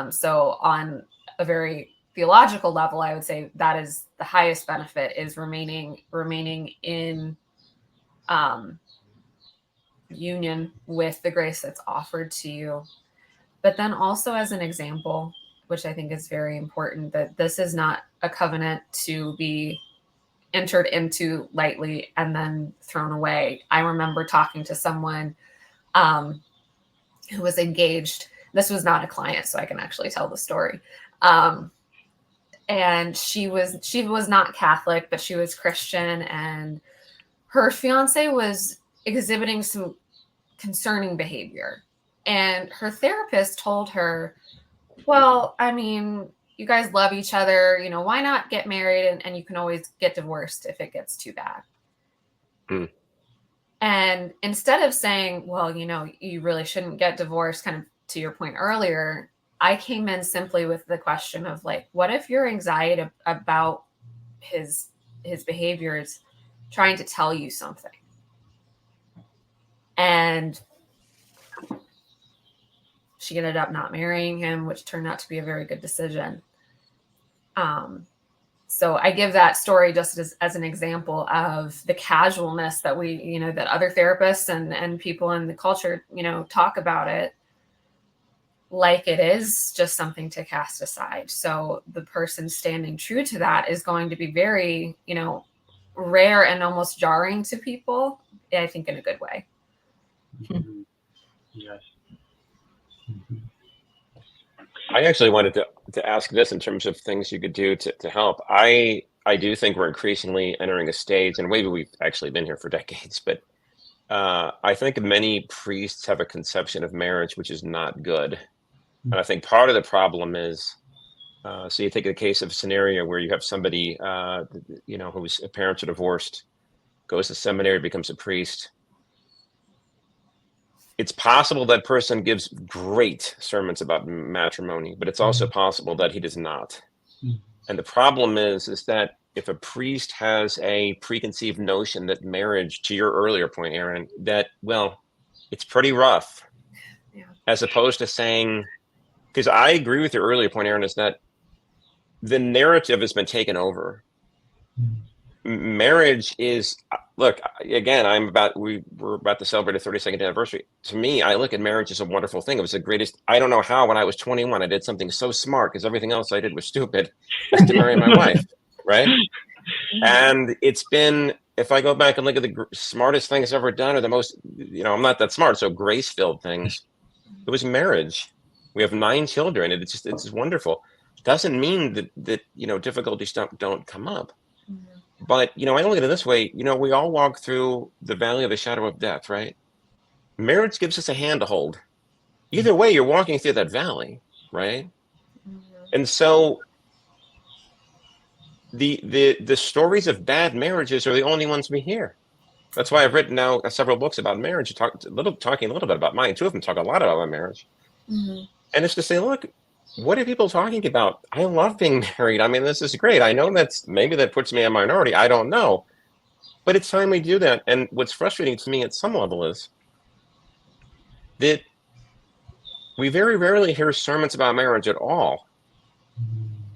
So on a very theological level, I would say that is the highest benefit, is remaining in union with the grace that's offered to you. But then also as an example, which I think is very important, that this is not a covenant to be entered into lightly and then thrown away. I remember talking to someone who was engaged. This was not a client, so I can actually tell the story. And she was not Catholic, but she was Christian, and her fiance was exhibiting some concerning behavior. And her therapist told her, well, you guys love each other, why not get married, and you can always get divorced if it gets too bad. Mm. And instead of saying, well, you really shouldn't get divorced, kind of to your point earlier, I came in simply with the question of, like, what if your anxiety about his behavior is trying to tell you something? And she ended up not marrying him, which turned out to be a very good decision. So I give that story just as an example of the casualness that that other therapists and people in the culture, talk about it like it is just something to cast aside. So the person standing true to that is going to be very, rare and almost jarring to people, I think, in a good way. Mm-hmm. Yes. Mm-hmm. I actually wanted to ask this in terms of things you could do to help. I do think we're increasingly entering a stage, and maybe we've actually been here for decades, but I think many priests have a conception of marriage which is not good. And I think part of the problem is, so you take the case of a scenario where you have somebody, whose parents are divorced, goes to seminary, becomes a priest. It's possible that person gives great sermons about matrimony, but it's also possible that he does not. And the problem is that if a priest has a preconceived notion that marriage, to your earlier point, Erin, that, well, it's pretty rough, as opposed to saying, because I agree with your earlier point, Erin, is that the narrative has been taken over. Marriage is, look, again, we're about to celebrate a 32nd anniversary. To me, I look at marriage as a wonderful thing. It was the greatest. I don't know how, when I was 21, I did something so smart, because everything else I did was stupid, as to marry my wife, right? And it's been, if I go back and look at the smartest things ever done, or the most, I'm not that smart, so grace-filled things, it was marriage. We have 9 children, and it's wonderful. Doesn't mean that difficulties don't come up. But, I look at it this way, we all walk through the valley of the shadow of death, right? Marriage gives us a hand to hold. Either way, you're walking through that valley, right? And so the stories of bad marriages are the only ones we hear. That's why I've written now several books about marriage, talking a little bit about mine. 2 of them talk a lot about my marriage. And it's to say, look, what are people talking about? I love being married. This is great. I know maybe that puts me in a minority. I don't know. But it's time we do that. And what's frustrating to me at some level is that we very rarely hear sermons about marriage at all.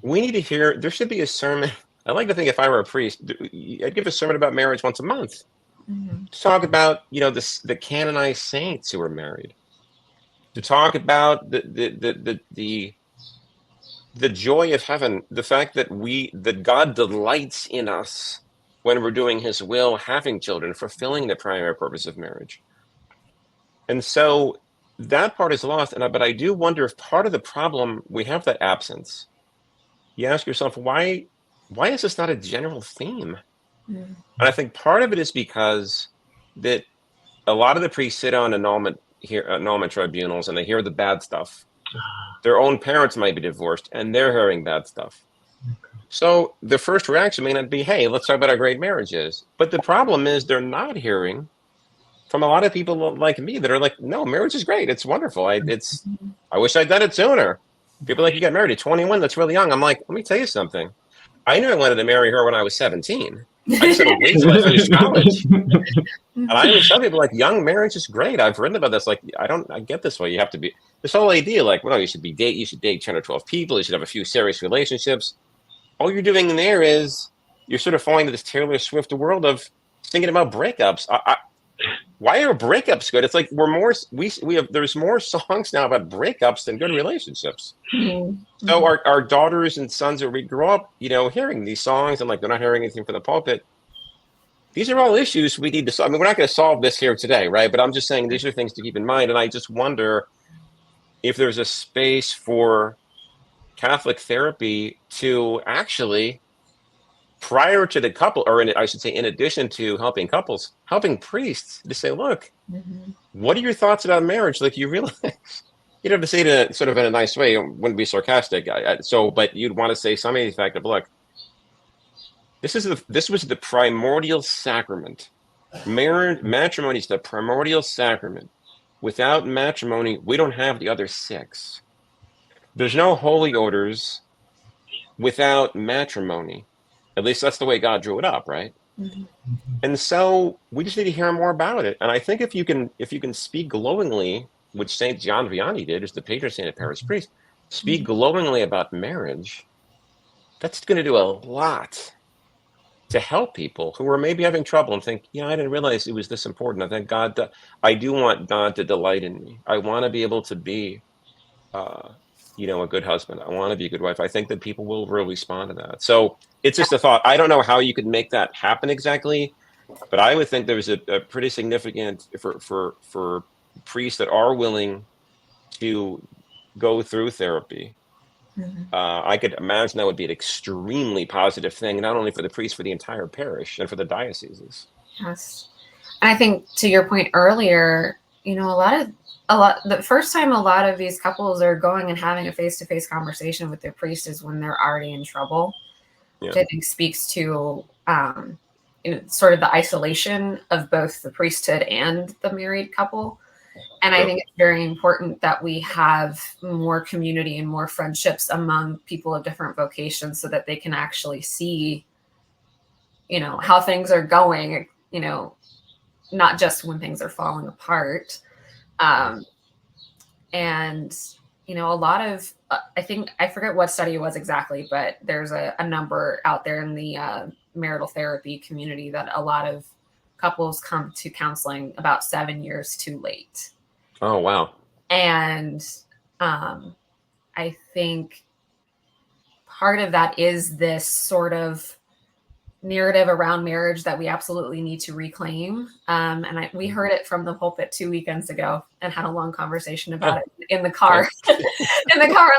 We need to hear, there should be a sermon. I like to think if I were a priest, I'd give a sermon about marriage once a month. To talk about, the canonized saints who were married. To talk about the the joy of heaven, the fact that God delights in us when we're doing his will, having children, fulfilling the primary purpose of marriage. And so that part is lost. But I do wonder if part of the problem, we have that absence. You ask yourself, why is this not a general theme? Mm. And I think part of it is because that a lot of the priests sit on annulment tribunals and they hear the bad stuff. Their own parents might be divorced and they're hearing bad stuff. So the first reaction may not be, hey, let's talk about how great marriage is. But the problem is they're not hearing from a lot of people like me that are like, no, marriage is great. It's wonderful. I wish I'd done it sooner. People like, you got married at 21. That's really young. I'm like, let me tell you something. I knew I wanted to marry her when I was 17. I just had to wait till I finished college. And I always tell people, like, young marriage is great. I've written about this. Like, I get this way. You have to be, this whole idea, like, well, you should date 10 or 12 people. You should have a few serious relationships. All you're doing in there is you're sort of falling into this Taylor Swift world of thinking about breakups. Why are breakups good? It's like there's more songs now about breakups than good relationships. Mm-hmm. So our daughters and sons who grow up, hearing these songs and like they're not hearing anything from the pulpit. These are all issues we need to solve. I mean, we're not going to solve this here today, right? But I'm just saying these are things to keep in mind. And I just wonder if there's a space for Catholic therapy to actually, prior to the couple, or I should say, in addition to helping couples, helping priests to say, look, what are your thoughts about marriage? Like, you realize, you'd have to say it sort of in a nice way. It wouldn't be sarcastic. But you'd want to say something to the effect of, look, this was the primordial sacrament. Matrimony is the primordial sacrament. Without matrimony, we don't have the other six. There's no holy orders without matrimony. At least that's the way God drew it up, right? Mm-hmm. And so we just need to hear more about it. And I think if you can speak glowingly, which Saint John Vianney did, as the patron saint of parish priests, speak glowingly about marriage, that's going to do a lot to help people who are maybe having trouble and think, I didn't realize it was this important. I think I do want God to delight in me. I want to be able to be, a good husband. I want to be a good wife. I think that people will really respond to that. So it's just a thought. I don't know how you could make that happen exactly, but I would think there's a pretty significant for priests that are willing to go through therapy. Mm-hmm. I could imagine that would be an extremely positive thing, not only for the priests, for the entire parish and for the dioceses. Yes. And I think to your point earlier, the first time a lot of these couples are going and having a face-to-face conversation with their priest is when they're already in trouble, which I think speaks to sort of the isolation of both the priesthood and the married couple. And I think it's very important that we have more community and more friendships among people of different vocations so that they can actually see, how things are going, not just when things are falling apart. A lot of, I forget what study it was exactly, but there's a number out there in the marital therapy community that a lot of couples come to counseling about 7 years too late. Oh, wow. And I think part of that is this sort of narrative around marriage that we absolutely need to reclaim. We heard it from the pulpit 2 weekends ago and had a long conversation about it in the car, on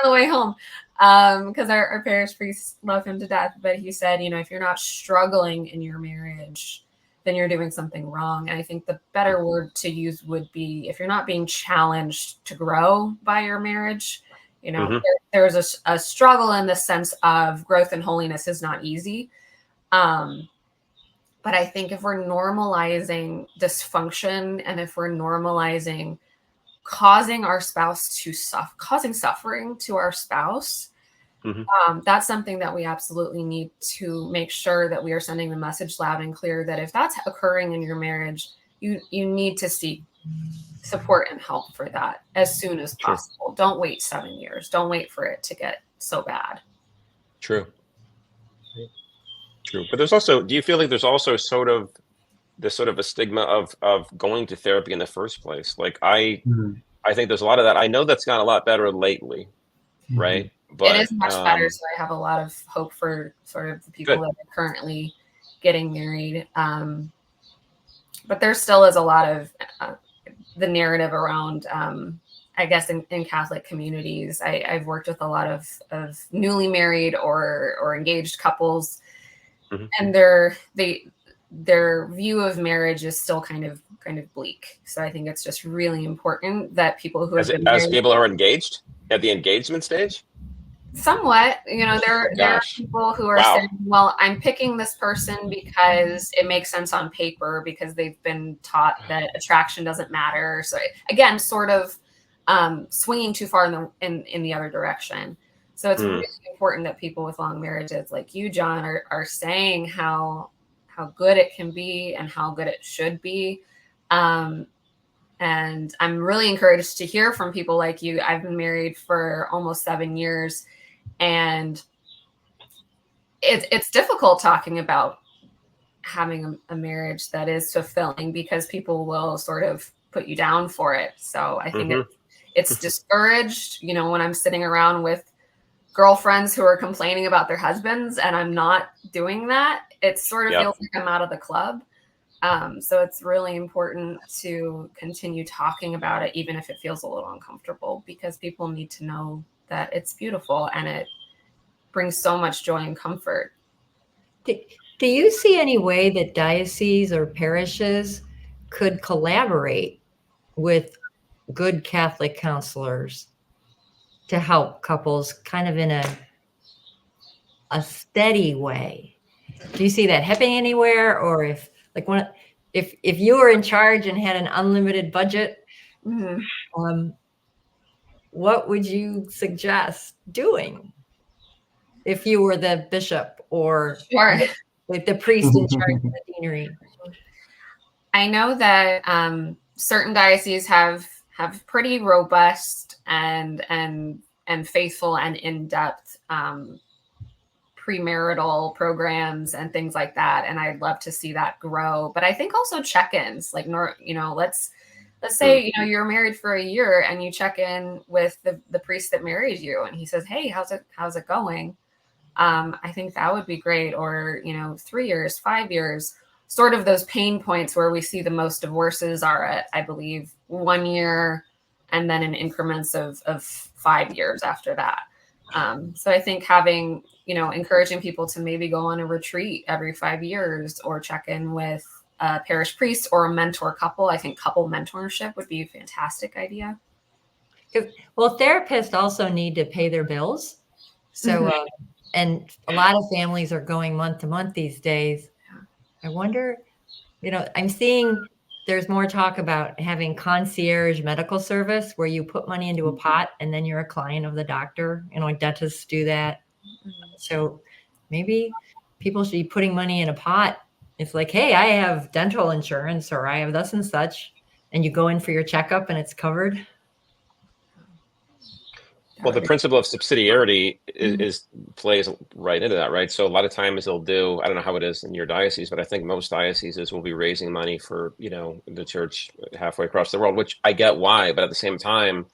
the way home. Because our parish priest love him to death, but he said, if you're not struggling in your marriage, then you're doing something wrong. And I think the better word to use would be, if you're not being challenged to grow by your marriage, there's a struggle in the sense of growth and holiness is not easy. But I think if we're normalizing dysfunction and if we're normalizing causing suffering to our spouse, that's something that we absolutely need to make sure that we are sending the message loud and clear that if that's occurring in your marriage, you need to seek support and help for that as soon as possible. True. Don't wait 7 years. Don't wait for it to get so bad. True. But there's also, do you feel like there's also sort of a stigma of going to therapy in the first place? Like I think there's a lot of that. I know that's gotten a lot better lately, right? But it is much better. So I have a lot of hope for sort of the people that are currently getting married. But there still is a lot of the narrative around, I guess, in Catholic communities. I've worked with a lot of newly married or engaged couples, and their view of marriage is still kind of bleak. So I think it's just really important that people who have been married, as people are engaged at the engagement stage. Somewhat, there are people who are saying, well, I'm picking this person because it makes sense on paper, because they've been taught that attraction doesn't matter. So again, sort of swinging too far in the other direction. So it's really important that people with long marriages like you, John, are saying how good it can be and how good it should be. And I'm really encouraged to hear from people like you. I've been married for almost 7 years. And it's difficult talking about having a marriage that is fulfilling, because people will sort of put you down for it. So I think it's discouraged, when I'm sitting around with girlfriends who are complaining about their husbands and I'm not doing that. It sort of feels like I'm out of the club. So it's really important to continue talking about it, even if it feels a little uncomfortable, because people need to know that it's beautiful and it brings so much joy and comfort. Do you see any way that dioceses or parishes could collaborate with good Catholic counselors to help couples kind of in a steady way? Do you see that happening anywhere? Or if you were in charge and had an unlimited budget, what would you suggest doing if you were the bishop or the priest in charge of the deanery? I know that certain dioceses have pretty robust and faithful and in-depth premarital programs and things like that, and I'd love to see that grow. But I think also check-ins, like let's say you're married for a year and you check in with the priest that married you, and he says, hey, how's it going? I think that would be great. Or 3 years, 5 years, sort of those pain points where we see the most divorces are at, I believe, 1 year, and then in increments of 5 years after that. So I think having, encouraging people to maybe go on a retreat every 5 years, or check in with a parish priest or a mentor couple. I think couple mentorship would be a fantastic idea. Well, therapists also need to pay their bills. So, and a lot of families are going month to month these days. I wonder, I'm seeing there's more talk about having concierge medical service where you put money into a pot and then you're a client of the doctor. Dentists do that. So maybe people should be putting money in a pot. It's like, hey, I have dental insurance, or I have this and such, and you go in for your checkup and it's covered. Well, the principle of subsidiarity plays right into that, right? So a lot of times they'll do, I don't know how it is in your diocese, but I think most dioceses will be raising money for, the church halfway across the world, which I get why, but at the same time,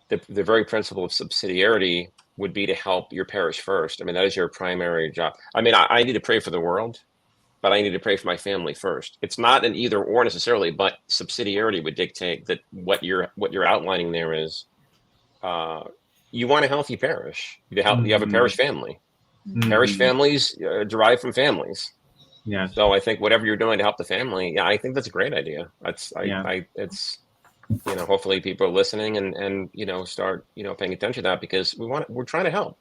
the very principle of subsidiarity would be to help your parish first. I mean, that is your primary job. I mean, I need to pray for the world, but I need to pray for my family first. It's not an either or necessarily, but subsidiarity would dictate that what you're outlining there is, you want a healthy parish. You have a parish family. Parish families derive from families. Yeah. So I think whatever you're doing to help the family, I think that's a great idea. Hopefully people are listening and start paying attention to that, because we're trying to help.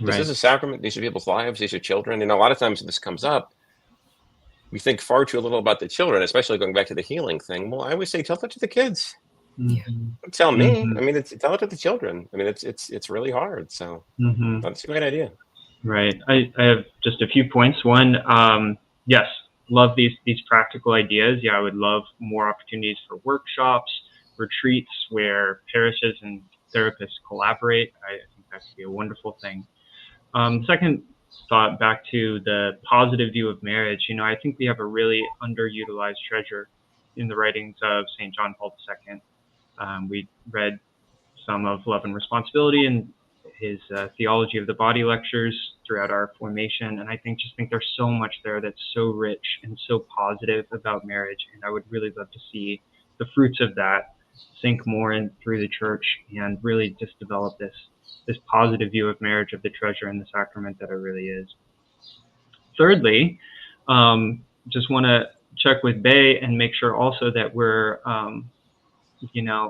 This is a sacrament. These are people's lives. These are children. And a lot of times when this comes up, we think far too little about the children, especially going back to the healing thing. Well, I always say, tell that to the kids. Don't tell me. I mean, tell it to the children. I mean, it's really hard. So that's a great idea. Right. I have just a few points. One, yes, love these practical ideas. Yeah, I would love more opportunities for workshops, retreats where parishes and therapists collaborate. I think that could be a wonderful thing. Second thought, back to the positive view of marriage. I think we have a really underutilized treasure in the writings of St. John Paul II. We read some of Love and Responsibility, and his theology of the body lectures throughout our formation. And I think there's so much there that's so rich and so positive about marriage. And I would really love to see the fruits of that sink more in through the church and really just develop this positive view of marriage, of the treasure and the sacrament that it really is. Thirdly, just want to check with Bay and make sure also that we're,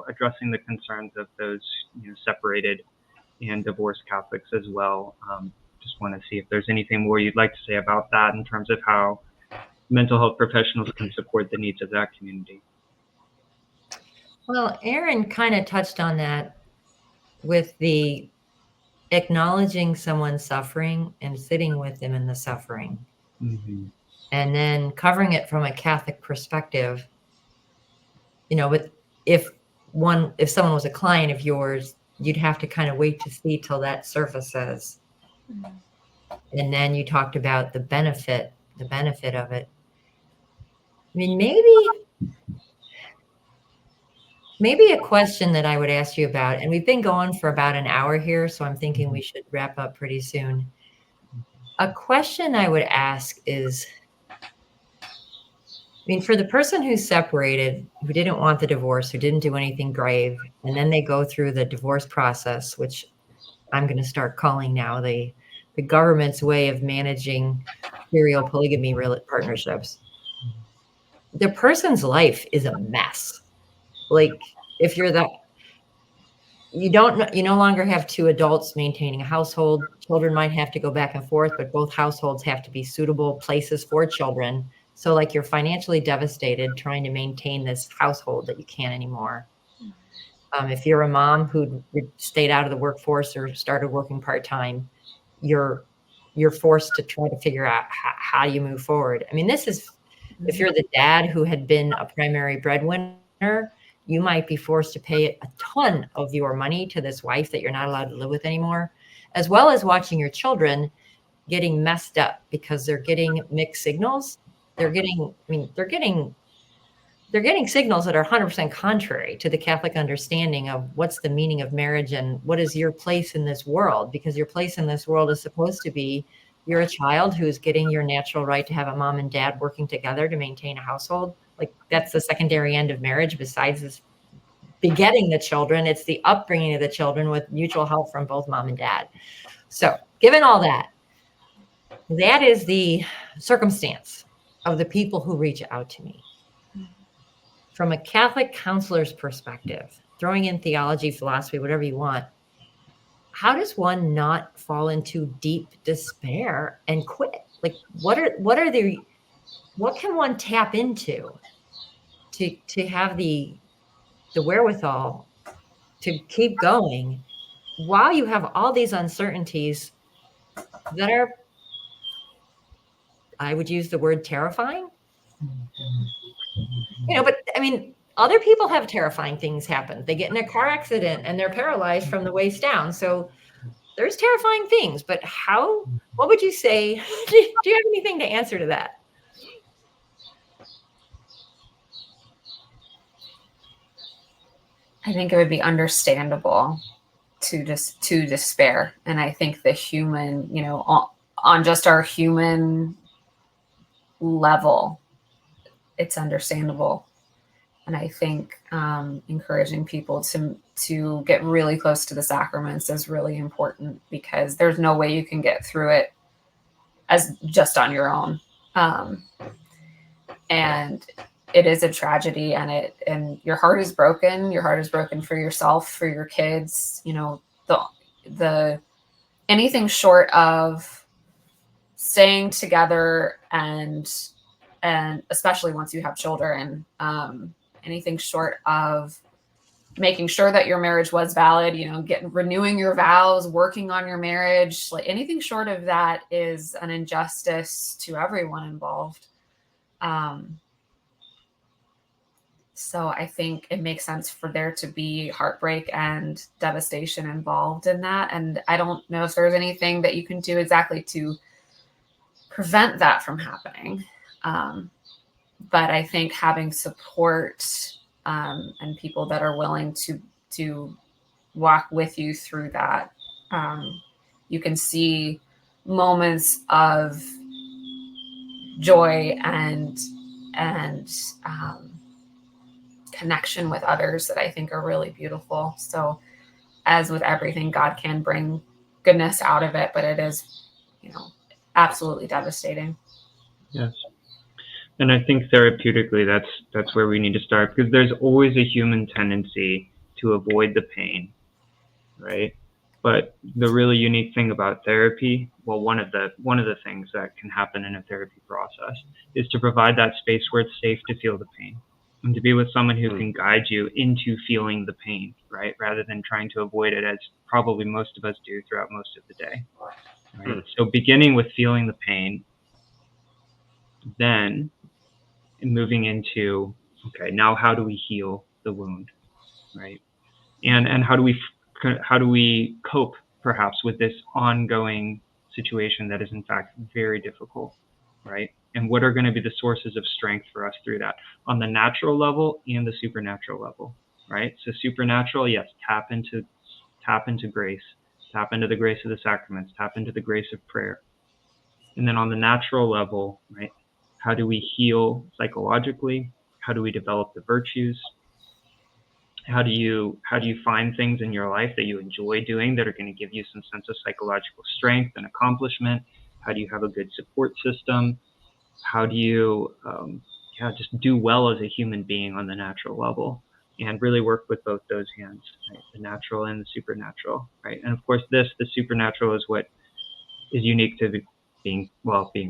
addressing the concerns of those, separated and divorced Catholics as well. Just want to see if there's anything more you'd like to say about that in terms of how mental health professionals can support the needs of that community. Well, Erin kind of touched on that with the acknowledging someone's suffering and sitting with them in the suffering. Mm-hmm. And then covering it from a Catholic perspective, but if someone was a client of yours, you'd have to kind of wait to see till that surfaces. Mm-hmm. And then you talked about the benefit of it. I mean, maybe a question that I would ask you about, and we've been going for about an hour here, so I'm thinking we should wrap up pretty soon. A question I would ask is, for the person who's separated, who didn't want the divorce, who didn't do anything grave, and then they go through the divorce process, which I'm going to start calling now the government's way of managing serial polygamy partnerships. The person's life is a mess. Like, if you're you no longer have two adults maintaining a household. Children might have to go back and forth, but both households have to be suitable places for children. So like, you're financially devastated trying to maintain this household that you can't anymore. If you're a mom who stayed out of the workforce or started working part-time, you're forced to try to figure out how you move forward. I mean, this is, if you're the dad who had been a primary breadwinner, you might be forced to pay a ton of your money to this wife that you're not allowed to live with anymore, as well as watching your children getting messed up because they're getting mixed signals. They're getting signals that are 100% contrary to the Catholic understanding of what's the meaning of marriage and what is your place in this world, because your place in this world is supposed to be, you're a child who's getting your natural right to have a mom and dad working together to maintain a household. Like, that's the secondary end of marriage. Besides this begetting the children, it's the upbringing of the children with mutual help from both mom and dad. So given all that, that is the circumstance of the people who reach out to me. From a Catholic counselor's perspective, throwing in theology, philosophy, whatever you want, how does one not fall into deep despair and quit? Like, what can one tap into to have the wherewithal to keep going while you have all these uncertainties that are, I would use the word terrifying. But I mean, other people have terrifying things happen. They get in a car accident and they're paralyzed from the waist down. So there's terrifying things, but what would you say? Do you have anything to answer to that? I think it would be understandable to despair. And I think the human, on just our human level, it's understandable. And I think encouraging people to get really close to the sacraments is really important, because there's no way you can get through it as just on your own. And it is a tragedy, and your heart is broken. Your heart is broken for yourself, for your kids. The anything short of staying together, and especially once you have children, anything short of making sure that your marriage was valid, renewing your vows, working on your marriage, like anything short of that is an injustice to everyone involved. So I think it makes sense for there to be heartbreak and devastation involved in that. And I don't know if there's anything that you can do exactly to prevent that from happening. But I think having support and people that are willing to walk with you through that You can see moments of joy and connection with others that I think are really beautiful. So as with everything, God can bring goodness out of it, but it is, absolutely devastating. Yes. And I think therapeutically, that's where we need to start, because there's always a human tendency to avoid the pain, right? But the really unique thing about therapy, well, one of the things that can happen in a therapy process is to provide that space where it's safe to feel the pain and to be with someone who can guide you into feeling the pain, right? Rather than trying to avoid it, as probably most of us do throughout most of the day, right? So beginning with feeling the pain, then moving into, okay, now how do we heal the wound, right? And how do we cope perhaps with this ongoing situation that is in fact very difficult, right? And what are going to be the sources of strength for us through that on the natural level and the supernatural level, right? So supernatural, yes, tap into grace, tap into the grace of the sacraments, tap into the grace of prayer. And then on the natural level, right, how do we heal psychologically? How do we develop the virtues? How do you find things in your life that you enjoy doing that are going to give you some sense of psychological strength and accomplishment? How do you have a good support system? How do you just do well as a human being on the natural level, and really work with both those hands, right? The natural and the supernatural, right? And of course, the supernatural is what is unique to being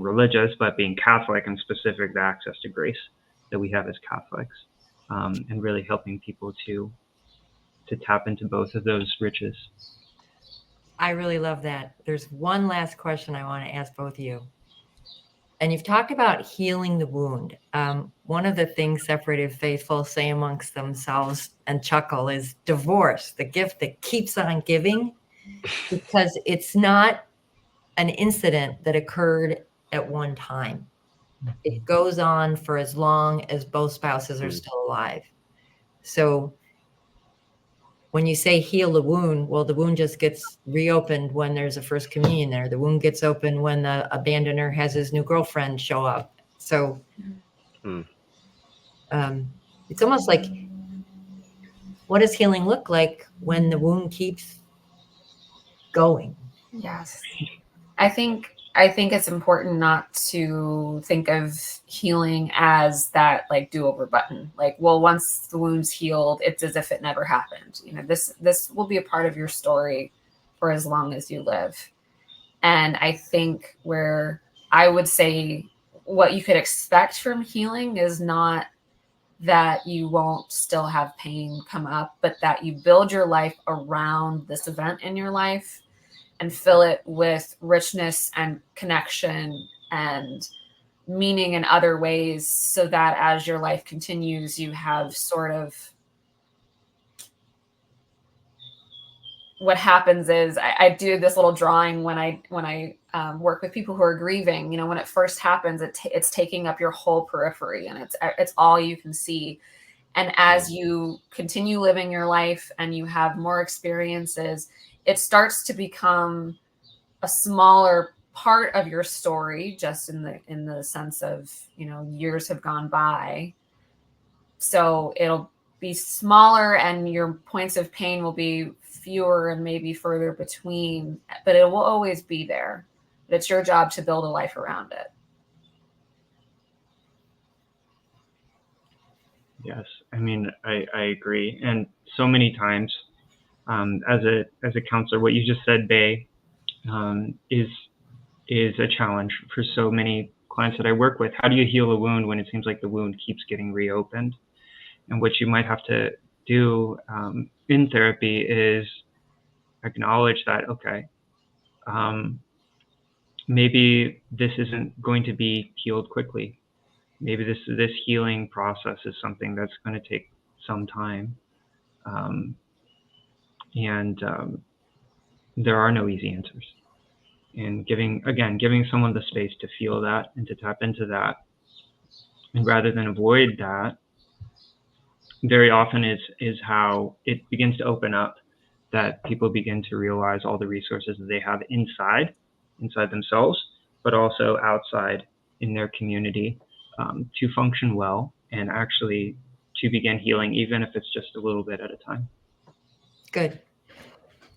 religious, but being Catholic, and specific the access to grace that we have as Catholics, and really helping people to tap into both of those riches. I really love that. There's one last question I want to ask both of you. And you've talked about healing the wound. One of the things separated faithful say amongst themselves and chuckle is divorce, the gift that keeps on giving, because it's not an incident that occurred at one time. It goes on for as long as both spouses are still alive. So when you say heal the wound, well, the wound just gets reopened when there's a first communion there. The wound gets open when the abandoner has his new girlfriend show up. So it's almost like, what does healing look like when the wound keeps going? Yes. I think it's important not to think of healing as that like do-over button. Like, well, once the wound's healed, it's as if it never happened. This will be a part of your story for as long as you live. And I think where I would say what you could expect from healing is not that you won't still have pain come up, but that you build your life around this event in your life and fill it with richness and connection and meaning in other ways, so that as your life continues, you have sort of, what happens is I do this little drawing when I work with people who are grieving. When it first happens, it's taking up your whole periphery, and it's all you can see. And as you continue living your life and you have more experiences, it starts to become a smaller part of your story, just in the sense of, years have gone by. So it'll be smaller and your points of pain will be fewer and maybe further between, but it will always be there. It's your job to build a life around it. Yes, I mean, I agree. And so many times, as a counselor, what you just said, Bae, is a challenge for so many clients that I work with. How do you heal a wound when it seems like the wound keeps getting reopened? And what you might have to do in therapy is acknowledge that, okay, maybe this isn't going to be healed quickly. Maybe this healing process is something that's going to take some time. And there are no easy answers. And giving someone the space to feel that and to tap into that, and rather than avoid that, very often is how it begins to open up that people begin to realize all the resources that they have inside themselves, but also outside in their community, to function well and actually to begin healing, even if it's just a little bit at a time. Good.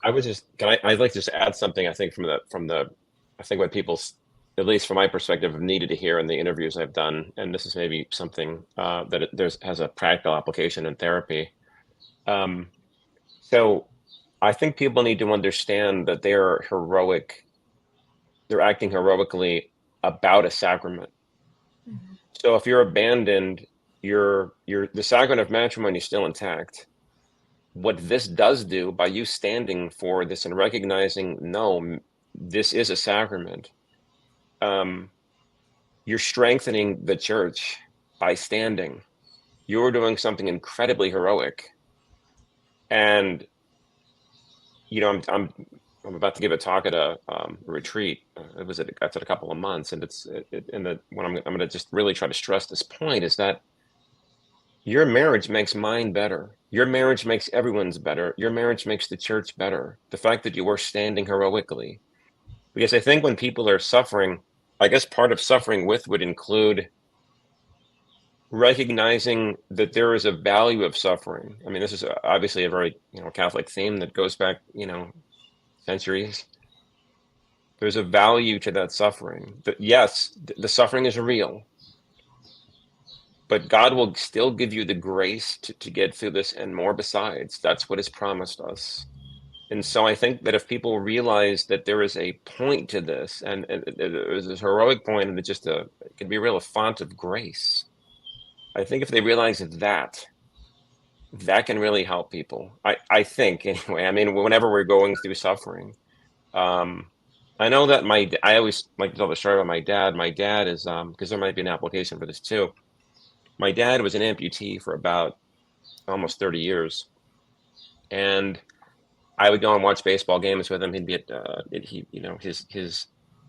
I'd like to just add something, I think, I think what people, at least from my perspective, have needed to hear in the interviews I've done, and this is maybe something that has a practical application in therapy. So I think people need to understand that they're acting heroically about a sacrament. Mm-hmm. So if you're abandoned, the sacrament of matrimony is still intact. What this does do, by you standing for this and recognizing, no, this is a sacrament, you're strengthening the church by standing. You're doing something incredibly heroic. And, I'm about to give a talk at a retreat. It was at a couple of months, and what I'm going to just really try to stress this point is that your marriage makes mine better. Your marriage makes everyone's better. Your marriage makes the church better. The fact that you are standing heroically, because I think when people are suffering, I guess part of suffering with would include recognizing that there is a value of suffering. I mean, this is obviously a very Catholic theme that goes back centuries. There's a value to that suffering. That yes, the suffering is real, but God will still give you the grace to get through this and more besides. That's what is promised us. And so I think that if people realize that there is a point to this, and there's this heroic point, and it can be a real font of grace. I think if they realize that can really help people. I think anyway. I mean, whenever we're going through suffering, I know that I always like to tell the story about my dad. My dad is because there might be an application for this too. My dad was an amputee for about almost 30 years, and I would go and watch baseball games with him. He'd be at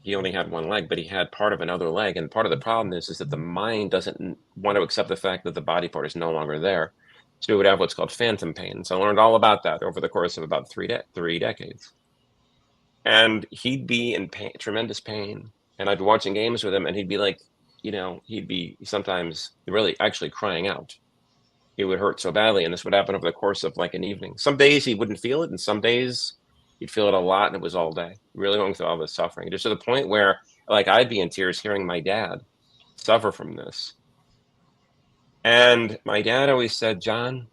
he only had one leg, but he had part of another leg. And part of the problem is that the mind doesn't want to accept the fact that the body part is no longer there. So we would have what's called phantom pain. So I learned all about that over the course of about three decades. And he'd be in pain, tremendous pain. And I'd be watching games with him, and he'd be like, he'd be sometimes really actually crying out. It would hurt so badly, and this would happen over the course of like an evening. Some days he wouldn't feel it, and some days he'd feel it a lot, and it was all day, really going through all this suffering. Just to the point where, like, I'd be in tears hearing my dad suffer from this. And my dad always said, John,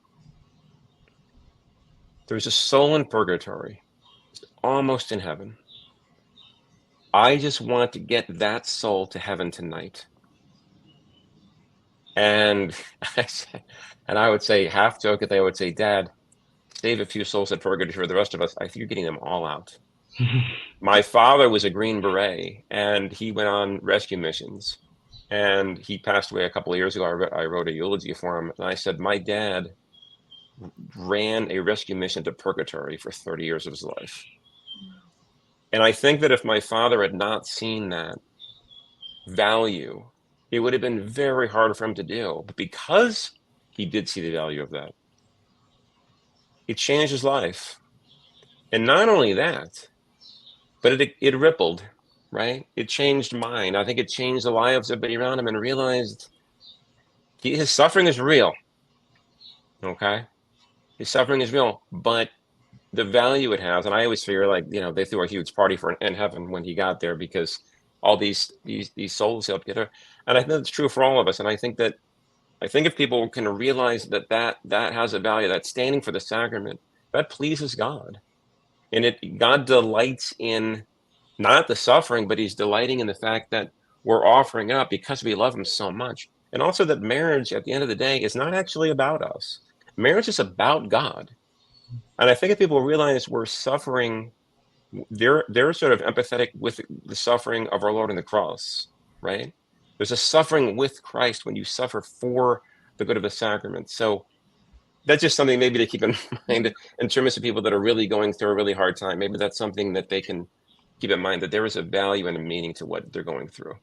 there's a soul in purgatory, almost in heaven. I just want to get that soul to heaven tonight. And I would say, half jokingly, I would say, Dad, save a few souls at purgatory for the rest of us. I think you're getting them all out. My father was a Green Beret, and he went on rescue missions. And he passed away a couple of years ago. I wrote a eulogy for him, and I said, my dad ran a rescue mission to purgatory for 30 years of his life. And I think that if my father had not seen that value, it would have been very hard for him to do. But because he did see the value of that, it changed his life. And not only that, but it rippled, right? It changed mine. I think it changed the lives of everybody around him, and realized his suffering is real. Okay? His suffering is real, but the value it has, and I always figure, like, they threw a huge party in heaven when he got there, because all these souls helped together. And I think that's true for all of us. And I think if people can realize that has a value, that standing for the sacrament, that pleases God. And God delights in not the suffering, but he's delighting in the fact that we're offering up because we love him so much. And also that marriage, at the end of the day, is not actually about us. Marriage is about God. And I think if people realize we're suffering, they're sort of empathetic with the suffering of our Lord on the cross, right? There's a suffering with Christ when you suffer for the good of the sacrament. So that's just something maybe to keep in mind in terms of people that are really going through a really hard time. Maybe that's something that they can keep in mind, that there is a value and a meaning to what they're going through.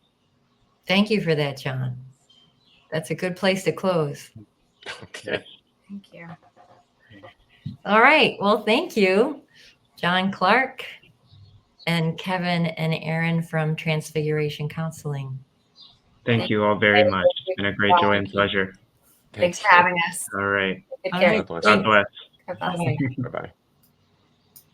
Thank you for that, John. That's a good place to close. Okay. Thank you. All right. Well, thank you, John Clark and Kevin and Erin from Transfiguration Counseling. Thank you all very much. It's been a great joy and pleasure. Thanks for having us. All right. Take All care. right. God bless. God bless. God bless. Bye-bye. Bye-bye.